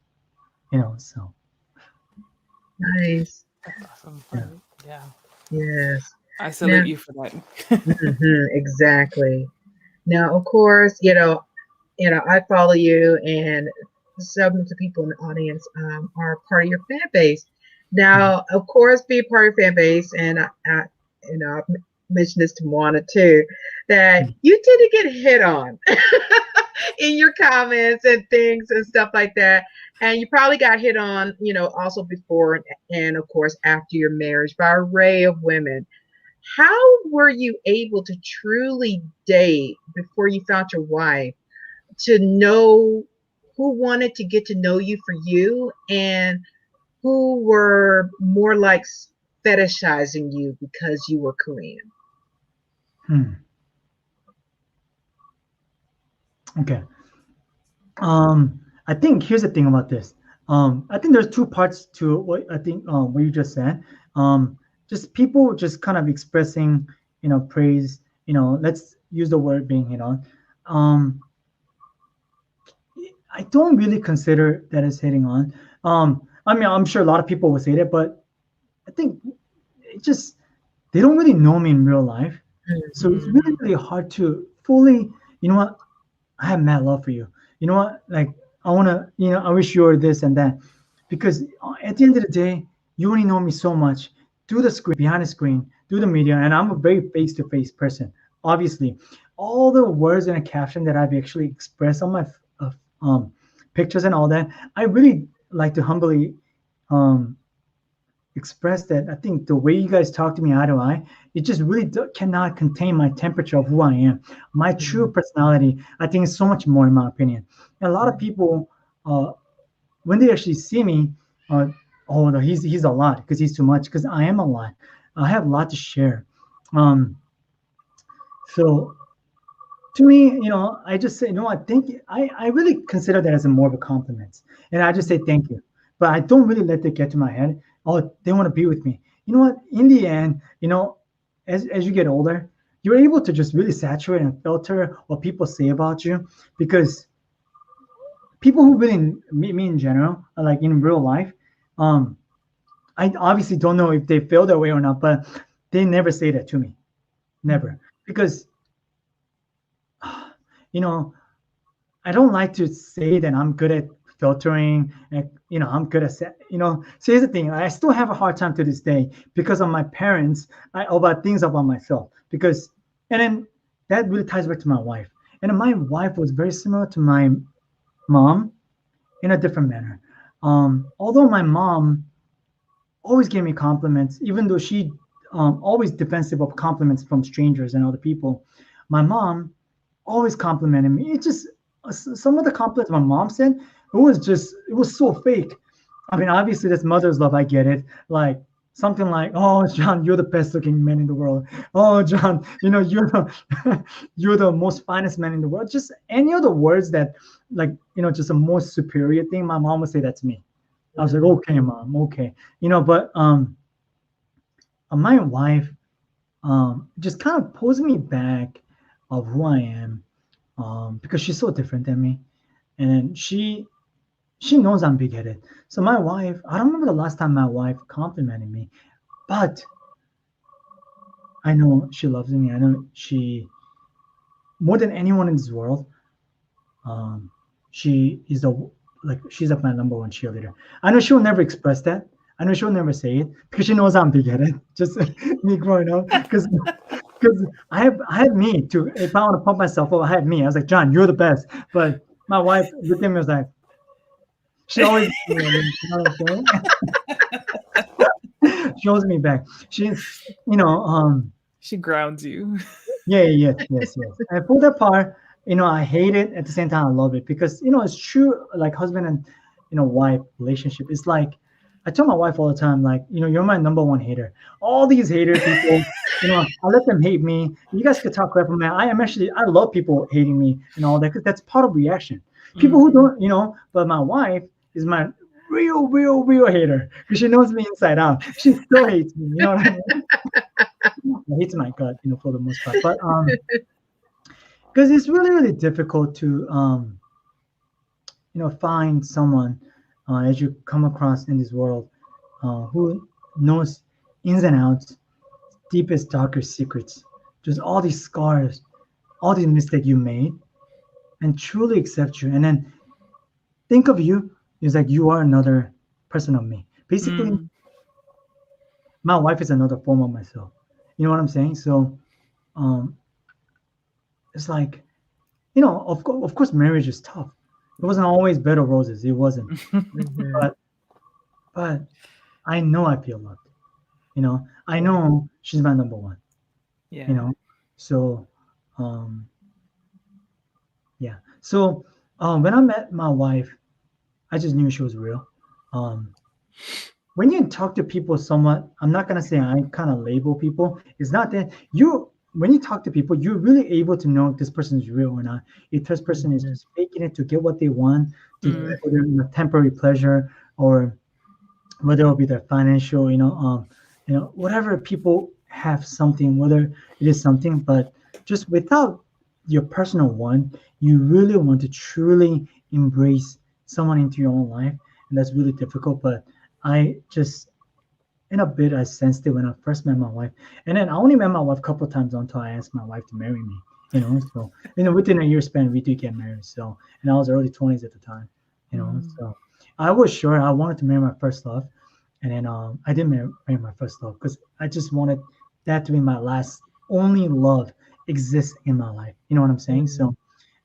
So Nice. That's awesome. yeah. Yeah. Yes. I Now, salute you for that. exactly. Now, of course, I follow you, and some of the people in the audience are part of your fan base. Mhm. Now, of course, be a part of your fan base, and I've mentioned this to Moana too, that you tend to get hit on in your comments and things and stuff like that. And you probably got hit on, also before and of course after your marriage by an array of women. How were you able to truly date before you found your wife, to know who wanted to get to know you for you and who were more like fetishizing you because you were Korean? Hmm. Okay. I think here's the thing about this. I think there's two parts to what I think what you just said. Just people just kind of expressing, praise. Let's use the word being hit on. Um, I don't really consider that as hitting on. I mean, I'm sure a lot of people would say that, but I think it just they don't really know me in real life, so it's really Mhm. really hard to fully. You know what? I have mad love for you. You know what? Like, I wanna, I wish you were this and that, because at the end of the day, you only know me so much through the screen, behind the screen, through the media, and I'm a very face-to-face person. Obviously, all the words and a caption that I've actually expressed on my uh, um, pictures and all that, I really like to humbly um, express that. I think the way you guys talk to me eye to eye, it just really cannot contain my temperature of who I am. My true Mhm. personality, I think, is so much more, in my opinion. And a lot of people, uh, when they actually see me, uh, oh no, he's a lot because he's too much, because I am a lot. I have a lot to share. Um, so to me, I just say, I think I really consider that as a more of a compliment. And I just say thank you. But I don't really let that get to my head. Oh, they want to be with me. You know what? In the end, as you get older, you're able to just really saturate and filter what people say about you, because people who really meet me in general, like in real life, um, I obviously don't know if they feel that way or not, but they never say that to me. never, because you know I don't like to say that I'm good at filtering and I'm good at so here's the thing, I still have a hard time to this day because of my parents, about things about myself, because and then that really ties back to my wife, and then my wife was very similar to my mom in a different manner. Although my mom always gave me compliments, even though she always defensive of compliments from strangers and other people, my mom always complimented me. It just some of the compliments my mom said, it was so fake. I mean, obviously that's mother's love. I get it. Like something like, "Oh, John, you're the best looking man in the world. Oh, John, you're the you're the most finest man in the world." Just any of the words that, like, just a more superior thing. My mom would say that to me. I was like, "Okay, mom, okay," But my wife just kind of pulls me back of who I am, because she's so different than me, and she knows I'm big headed. So my wife, I don't remember the last time my wife complimented me, but I know she loves me. I know she, more than anyone in this world, um, she is the like she's like my number one cheerleader. I know she'll never express that. I know she'll never say it because she knows I'm big headed. Just me growing up, because I had me too. If I want to pump myself up, I had me. I was like, John, you're the best. But my wife looked at me, was like, she always, she holds me back. She's, She grounds you. yeah, yes. And for that part, I hate it. At the same time, I love it because it's true. Like husband and wife relationship. It's like I tell my wife all the time, like you're my number one hater. All these hater people, I let them hate me. You guys could talk crap about me. I love people hating me and all that because that's part of reaction. People who don't, but my wife is my real hater because she knows me inside out. She still hates me. You know what I mean? Hates my gut, for the most part. But because it's really difficult to find someone as you come across in this world who knows ins and outs, deepest darkest secrets, just all these scars, all these mistakes you made, and truly accept you, and then think of you is like you are another person of me. Basically, Mm. my wife is another form of myself. You know what I'm saying? So um, it's like of course, marriage is tough. It wasn't always bed of roses. It wasn't. Mhm. But but I know I feel loved. I know she's my number one. You Yeah. know, so um, yeah. So when I met my wife, I just knew she was real. Um, when you talk to people somewhat, I'm not gonna say I kind of label people. It's not that you when you talk to people, you're really able to know if this person is real or not. If this person is Mhm. just faking it to get what they want, Mm. for their temporary pleasure, or whether it'll be their financial, whatever people have something, whether it is something, but just without your personal one, you really want to truly embrace someone into your own life, and that's really difficult. But I just in a bit I sensed it when I first met my wife, and then I only met my wife a couple of times until I asked my wife to marry me. So within a year span we did get married. So and I was early 20s at the time. Mm. So I was sure I wanted to marry my first love, and then I didn't marry my first love because I just wanted that to be my last only love exists in my life. You know what I'm saying? Mhm. So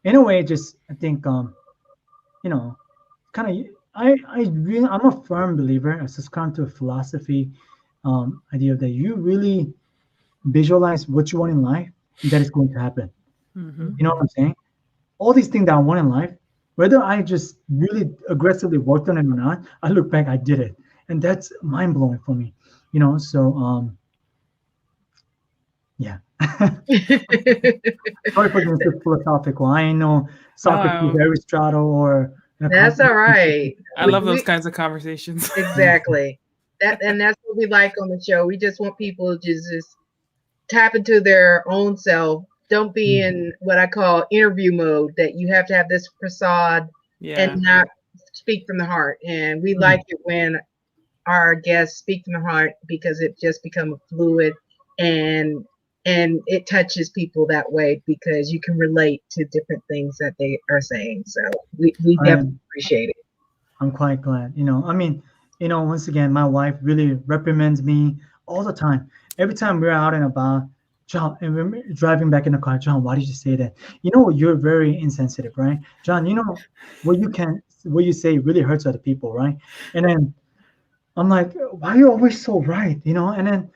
in a way, just I think you know kind of I'm a firm believer. I subscribe to a philosophy idea that you really visualize what you want in life, and that is going to happen. Mhm. You know what Mhm. I'm saying? All these things that I want in life, whether I just really aggressively worked on it or not, I look back, I did it, and that's mind blowing for me. So yeah. Sorry for being too philosophical. I ain't no Socrates, No, Aristotle, or That's all right. I We, love those we kinds of conversations. exactly that's what we like on the show. We just want people to just tap into their own self. Don't be in what I call interview mode, that you have to have this facade and Yeah. not speak from the heart. And we like it when our guests speak from the heart because it just becomes fluid and and it touches people that way because you can relate to different things that they are saying. So we definitely I'm appreciate it. I'm quite glad. I mean, once again, my wife really reprimands me all the time. Every time we're out and about, John, and we're driving back in the car, John, why did you say that? You're very insensitive, right? John, what you say really hurts other people, right? And then I'm like, why are you always so right? And then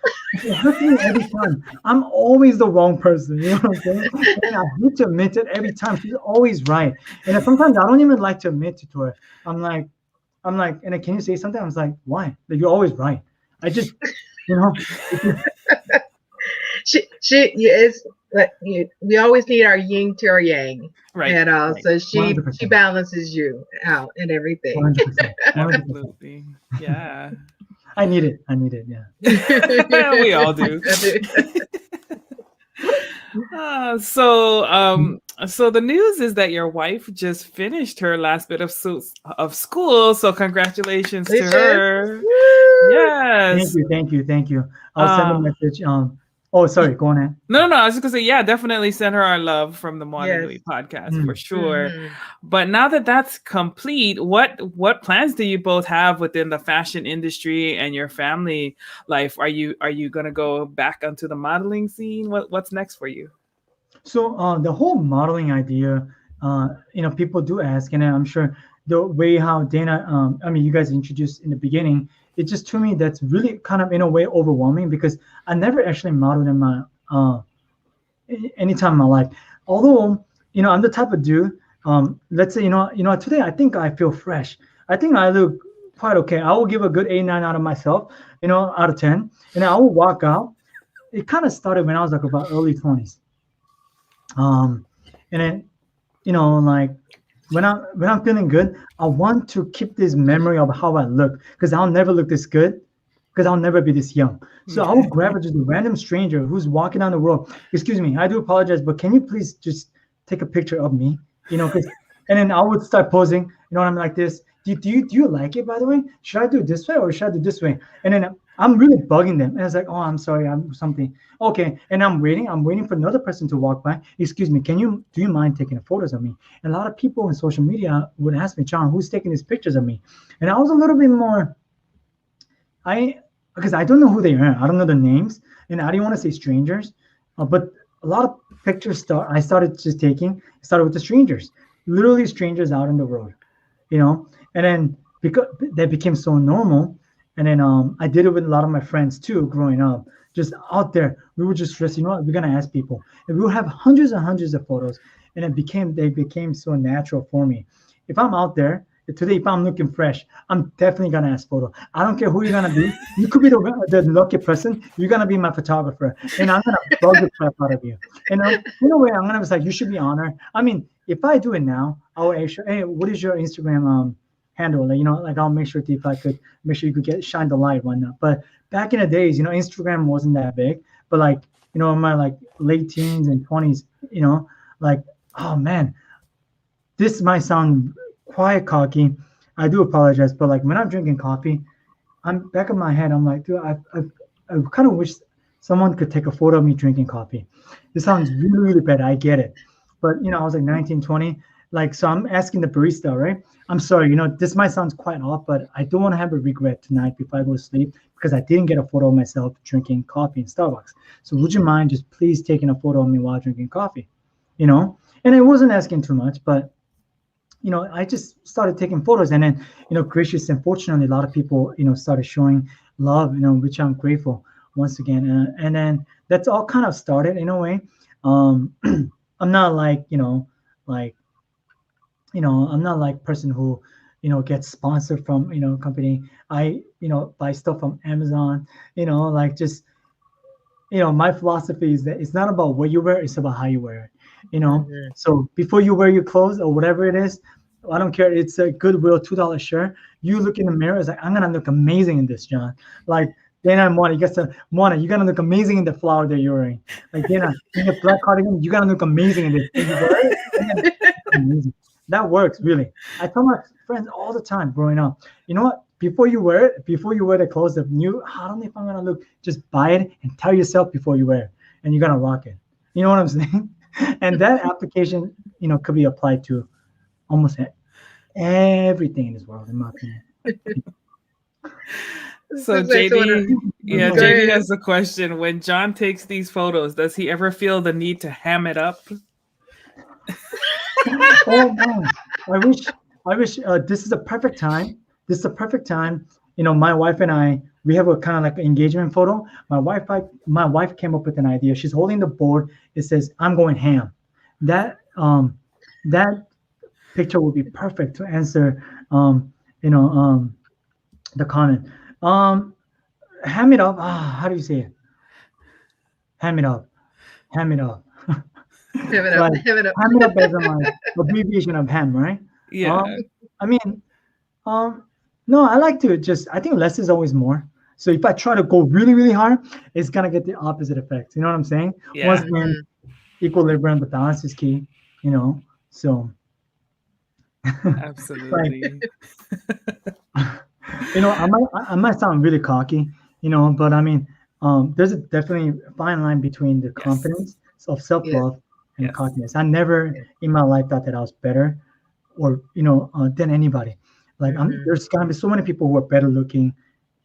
it hurts me every time. I'm always the wrong person. You know what I'm saying? And I hate to admit it every time. She's always right. And then sometimes I don't even like to admit it to her. I'm like, and then, can you say something? I was like, why? Like, you're always right. I just, you know, it's just She is, but we always need our yin to our yang, Right. and Right. so she 100%, balances you out and everything. 100%, 100%. Absolutely. Yeah. I need it. I need it. Yeah. We all do. So the news is that your wife just finished her last bit of school. So congratulations to her. Thank Yes. you. Thank you. Thank you. I'll send a Uh, message. Oh, sorry. Go on ahead. no. I was just gonna say, yeah, definitely send her our love from the Modern Yes. Louis podcast for Mm. sure. Mhm. But now that that's complete, what plans do you both have within the fashion industry and your family life? Are you gonna go back onto the modeling scene? What's next for you? So the whole modeling idea, people do ask, and I'm sure the way how Dana, I mean, you guys introduced in the beginning, it just to me that's really kind of in a way overwhelming because I never actually modeled in my anytime in my life. Although, I'm the type of dude. Let's say, today I think I feel fresh. I think I look quite okay. I will give a good 8, 9 out of myself, out of 10, and I will walk out. It kind of started when I was like about early 20s. Um, and then, like when I'm feeling good, I want to keep this memory of how I look because I'll never look this good because I'll never be this young. So I will grab just a random stranger who's walking down the road. Excuse me, I do apologize, but can you please just take a picture of me? Because and then I would start posing. I'm like this. Do you like it, by the way? Should I do it this way or should I do this way? And then I'm really bugging them. And I was like, oh, I'm sorry, I'm something. Okay. And I'm waiting for another person to walk by. Excuse me, do you mind taking photos of me? And a lot of people in social media would ask me, John, who's taking these pictures of me? And I was a little bit more, I because I don't know who they are. I don't know the names, and I didn't want to say strangers, but a lot of pictures I started just taking started with the strangers, literally strangers out in the road, and then because that became so normal, and then I did it with a lot of my friends too, growing up, just out there. We would just stress, we're gonna ask people, and we would have hundreds and hundreds of photos, and they became so natural for me. If I'm out there today, if I'm looking fresh, I'm definitely gonna ask photo. I don't care who you're gonna be. You could be the lucky person. You're gonna be my photographer, and I'm gonna bug the crap out of you. And in a way, I'm gonna be like, you should be honored. I mean, if I do it now, I will ask you, hey, what is your Instagram handle? Like I'll make sure if I could make sure you could shine the light, whatnot. But back in the days, Instagram wasn't that big. But like, in my like late teens and 20s, like, oh man, this might sound quite cocky. I do apologize, but like when I'm drinking coffee, I'm back in my head. I'm like, dude, I kind of wish someone could take a photo of me drinking coffee. This sounds really, really bad. I get it, but I was like 19, 20. Like, so I'm asking the barista, right? I'm sorry, this might sound quite off, but I don't want to have a regret tonight before I go to sleep because I didn't get a photo of myself drinking coffee in Starbucks. So would you mind just please taking a photo of me while drinking coffee? And I wasn't asking too much, but I just started taking photos, and then, gracious and fortunately, a lot of people, started showing love, which I'm grateful once again. And then that's all kind of started in a way. I'm not like, like, I'm not like person who, gets sponsored from, company. I, buy stuff from Amazon, like just, my philosophy is that it's not about what you wear, it's about how you wear it. Mhm. So before you wear your clothes or whatever it is, I don't care. It's a Goodwill $2 shirt. You look in the mirror, it's like, I'm gonna look amazing in this, John. Like Dana and Mona, you're gonna look amazing in the flower that you're wearing. Like Dana, in the black cardigan, you're gonna look amazing in this. And you wear it, and then it's amazing. That works really. I tell my friends all the time growing up, you know what? Before you wear the clothes of new, I don't know if I'm gonna look, just buy it and tell yourself before you wear it. and you're gonna rock it. You know what I'm saying? And that application, could be applied to almost everything in this world, in my opinion. So So JD, yeah, go Yeah. JD ahead. has a question. When John takes these photos, does he ever feel the need to ham it up? Oh man, I wish, this is a perfect time. This is a perfect time. My wife and I, we have a kind of like engagement photo. My wife came up with an idea. She's holding the board. It says, "I'm going ham." That that picture would be perfect to answer, you know, the comment. Um, Ham it up. How do you say it? Ham it up. Ham it up. Have it up. Like Have it up. ham it up as in like abbreviation of ham, right? Yeah. Um, I mean, Um, no, I like to just, I think less is always more. So if I try to go really, really hard, it's gonna get the opposite effect. You know what I'm saying? Once Yeah. again, Mhm. equilibrium, the balance is key, you know. So like, Absolutely. I might sound really cocky, but I mean, there's a definitely fine line between the Yes. confidence of Yes. self-love and Yes. cockiness. I never Yes. in my life thought that I was better or than anybody. Like Mhm. there's gonna be so many people who are better looking,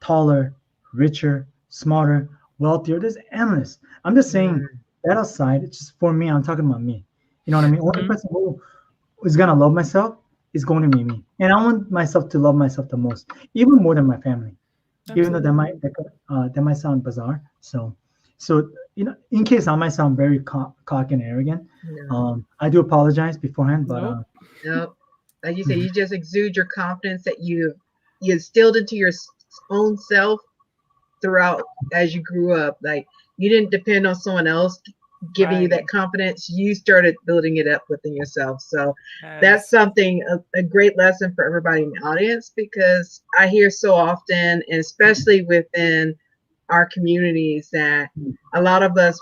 taller, richer, smarter, wealthier. There's endless. I'm just saying Mhm. that aside. It's just for me. I'm talking about me. You know what I mean? Only Hmm. person who is gonna love myself is going to be me, and I want myself to love myself the most, even more than my family. Even though that Absolutely. might that might sound bizarre. So in case I might sound very cocky and arrogant, No. I do apologize beforehand. But Nope. Nope. Like you say, mhm. you just exude your confidence that you instilled into your own self throughout as you grew up. Like you didn't depend on someone else giving you Right. that confidence. You started building it up within yourself. So that's Yes. something a great lesson for everybody in the audience because I hear so often, and especially within our communities, that a lot of us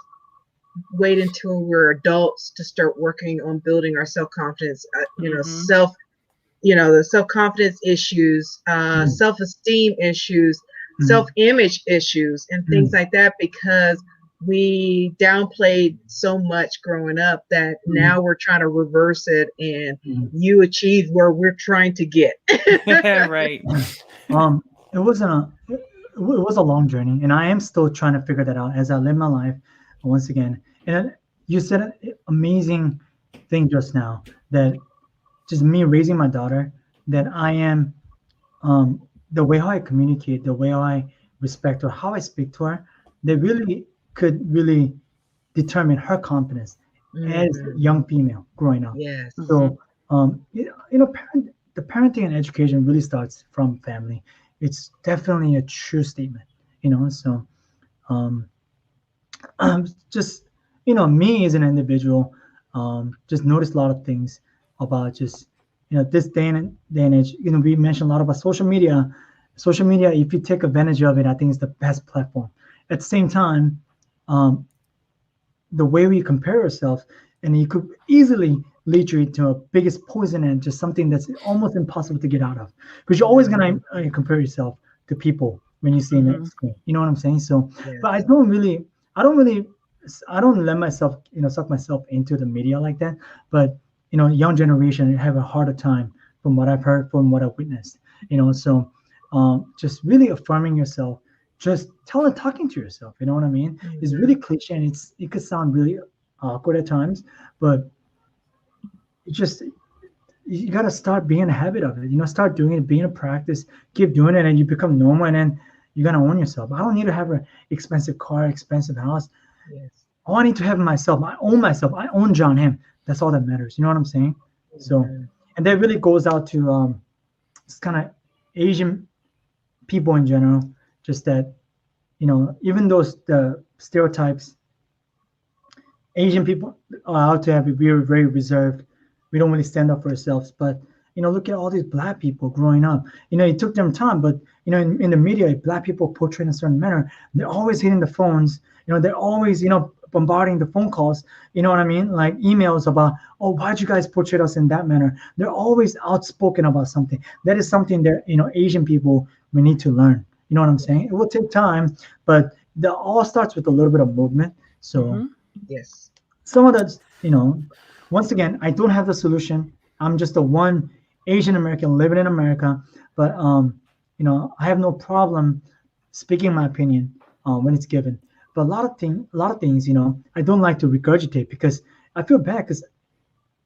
wait until we're adults to start working on building our self confidence. Hmm. The self confidence issues, Mhm. self esteem issues, self Mhm. image issues, and things Mhm. like that because we downplayed so much growing up that Mhm. now we're trying to reverse it and Mhm. you achieve where we're trying to get. Right. It wasn't it was a long journey, and I am still trying to figure that out as I live my life once again. And you said an amazing thing just now that just me raising my daughter, that I am um, the way how I communicate, the way how I respect her, how I speak to her, they really could really determine her confidence as a Hmm. young female growing up. Yes. Hmm. So, the parenting and education really starts from family. It's definitely a true statement, So, um, just me as an individual, just noticed a lot of things about just this day and age. We mentioned a lot about social media. Social media, if you take advantage of it, I think it's the best platform. At the same time, um, the way we compare ourselves, and it could easily lead you to a biggest poison and just something that's almost impossible to get out of, because you're always gonna compare yourself to people when you see in the Hmm. screen. You know what I'm saying? So, but Yes. I don't really, I don't let myself, suck myself into the media like that. But young generation have a harder time from what I've heard, from what I've witnessed. So just really affirming yourself, just talking to yourself. You know what I mean? It's really Hmm. cliche, and it could sound really awkward at times, but it just you gotta start being a habit of it. Start doing it, being a practice, keep doing it, and you become normal, and then you're gonna own yourself. I don't need to have an expensive car, expensive house. Yes. All I need to have myself. I own myself. I own John Ham. That's all that matters. You know what I'm saying? So, Mhm. and that really goes out to just kind of Asian people in general. Just that even those the stereotypes, Asian people are out to have it. We're very reserved. We don't really stand up for ourselves. But look at all these black people growing up. It took them time, but in the media, if black people portrayed in a certain manner, they're always hitting the phones. They're always bombarding the phone calls. You know what I mean? Like emails about, oh, why'd you guys portray us in that manner? They're always outspoken about something. That is something that Asian people we need to learn. You know what I'm saying? It will take time, but the all starts with a little bit of movement. So Mm-hmm. Yes. some of that, once again, I don't have the solution. I'm just a one Asian American living in America, but I have no problem speaking my opinion when it's given. But a lot of things, I don't like to regurgitate because I feel bad because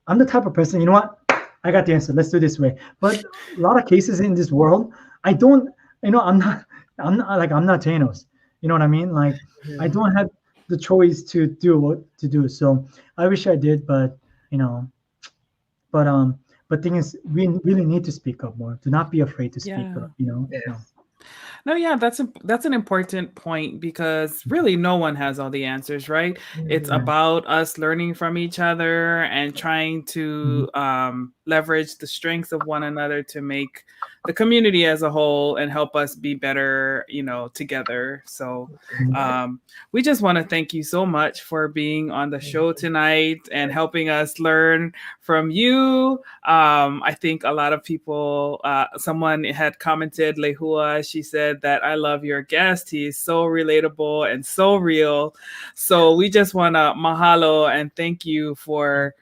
I'm the type of person, you know what? I got the answer. Let's do it this way. But a lot of cases in this world, I don't, I'm not Thanos. You know what I mean? Like, I Mhm. don't have the choice to do what to do. So I wish I did, but you know, but thing is, we really need to speak up more. Do not be afraid to speak Yeah. up. You know. No. Yes. No, yeah, that's an important point because really no one has all the answers, right? It's Mhm. Yeah. about us learning from each other and trying Mhm. to leverage the strengths of one another to make the community as a whole and help us be better, together. So Mhm. Exactly. um, we just want to thank you so much for being on the show Mhm. tonight and Yes. helping us learn from you. I think a lot of people, someone had commented, Lehua, she said that I love your guest. He's so relatable and so real. So we just want to mahalo and thank you for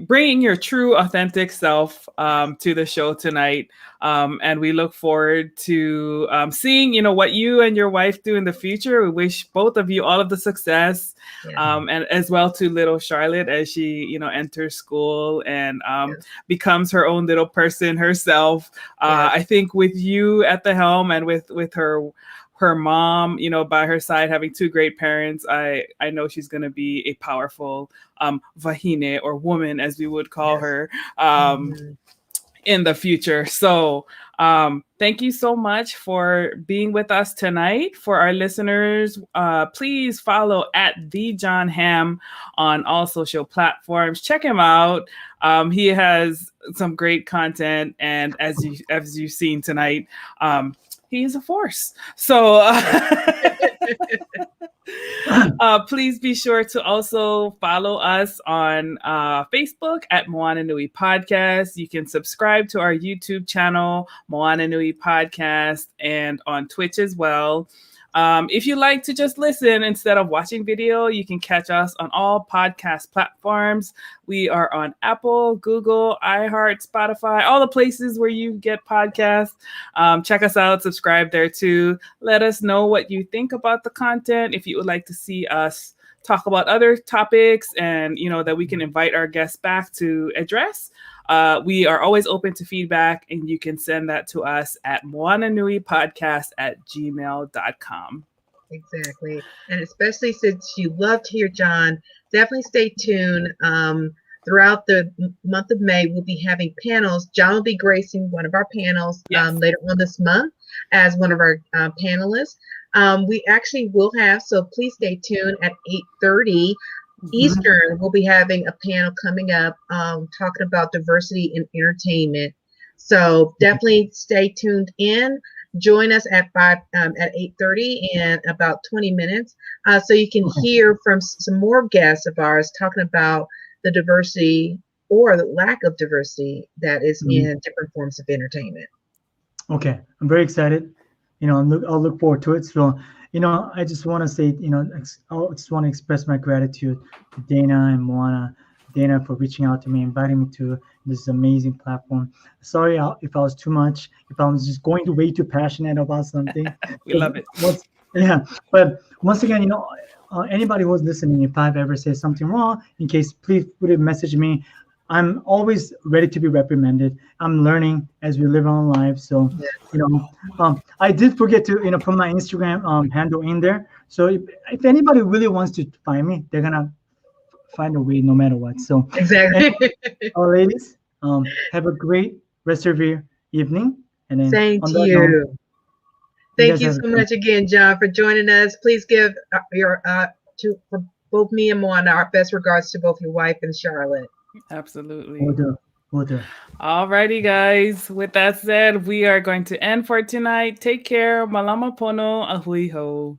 bringing your true, authentic self to the show tonight. And we look forward to seeing, what you and your wife do in the future. We wish both of you all of the success, Yes. and as well to little Charlotte as she, enters school and Yes. becomes her own little person herself. Yes. I think with you at the helm and with her mom, by her side, having two great parents, I know she's going to be a powerful vahine or woman, as we would call Yes. her, Mhm. in the future. So, thank you so much for being with us tonight. For our listeners, please follow at the John Ham on all social platforms. Check him out. He has some great content, and as you've seen tonight, he is a force. So. Please be sure to also follow us on Facebook at Moana Nui Podcast. You can subscribe to our YouTube channel, Moana Nui Podcast, and on Twitch as well. If you like to just listen instead of watching video, you can catch us on all podcast platforms. We are on Apple, Google, iHeart, Spotify, all the places where you get podcasts. Check us out, subscribe there too. Let us know what you think about the content. If you would like to see us talk about other topics and that we can invite our guests back to address, we are always open to feedback, and you can send that to us at moananuipodcast@gmail.com. Exactly. And especially since you love to hear John, definitely stay tuned. Throughout the month of May, we'll be having panels. John will be gracing one of our panels Yes. later on this month as one of our panelists. We actually will have, so please stay tuned at 8:30 Mhm. Eastern. We'll be having a panel coming up talking about diversity in entertainment. So definitely stay tuned in. Join us at 8:30 in about 20 minutes, so you can Okay. hear from some more guests of ours talking about the diversity or the lack of diversity that is Mhm. in different forms of entertainment. Okay, I'm very excited. I'll look forward to it. So, I just want to say, I just want to express my gratitude to Dana and Moana. Dana for reaching out to me, inviting me to this amazing platform. Sorry if I was too much, if I was just going to way too passionate about something. We Because love it. yeah, but once again, anybody who's listening, if I've ever said something wrong, in case, please put a message me. I'm always ready to be reprimanded. I'm learning as we live our lives. So, Yes. I did forget to, put my Instagram handle in there. So if anybody really wants to find me, they're gonna find a way no matter what. So, and Exactly. ladies, have a great rest of your evening. And then Same on to that note, you. you Thank guys you have a so great. much again, John, for joining us. Please give your to for both me and Moana our best regards to both your wife and Charlotte. Will Absolutely. do. Will do. Alrighty, guys. With that said, we are going to end for tonight. Take care. Malama pono. Ahui ho.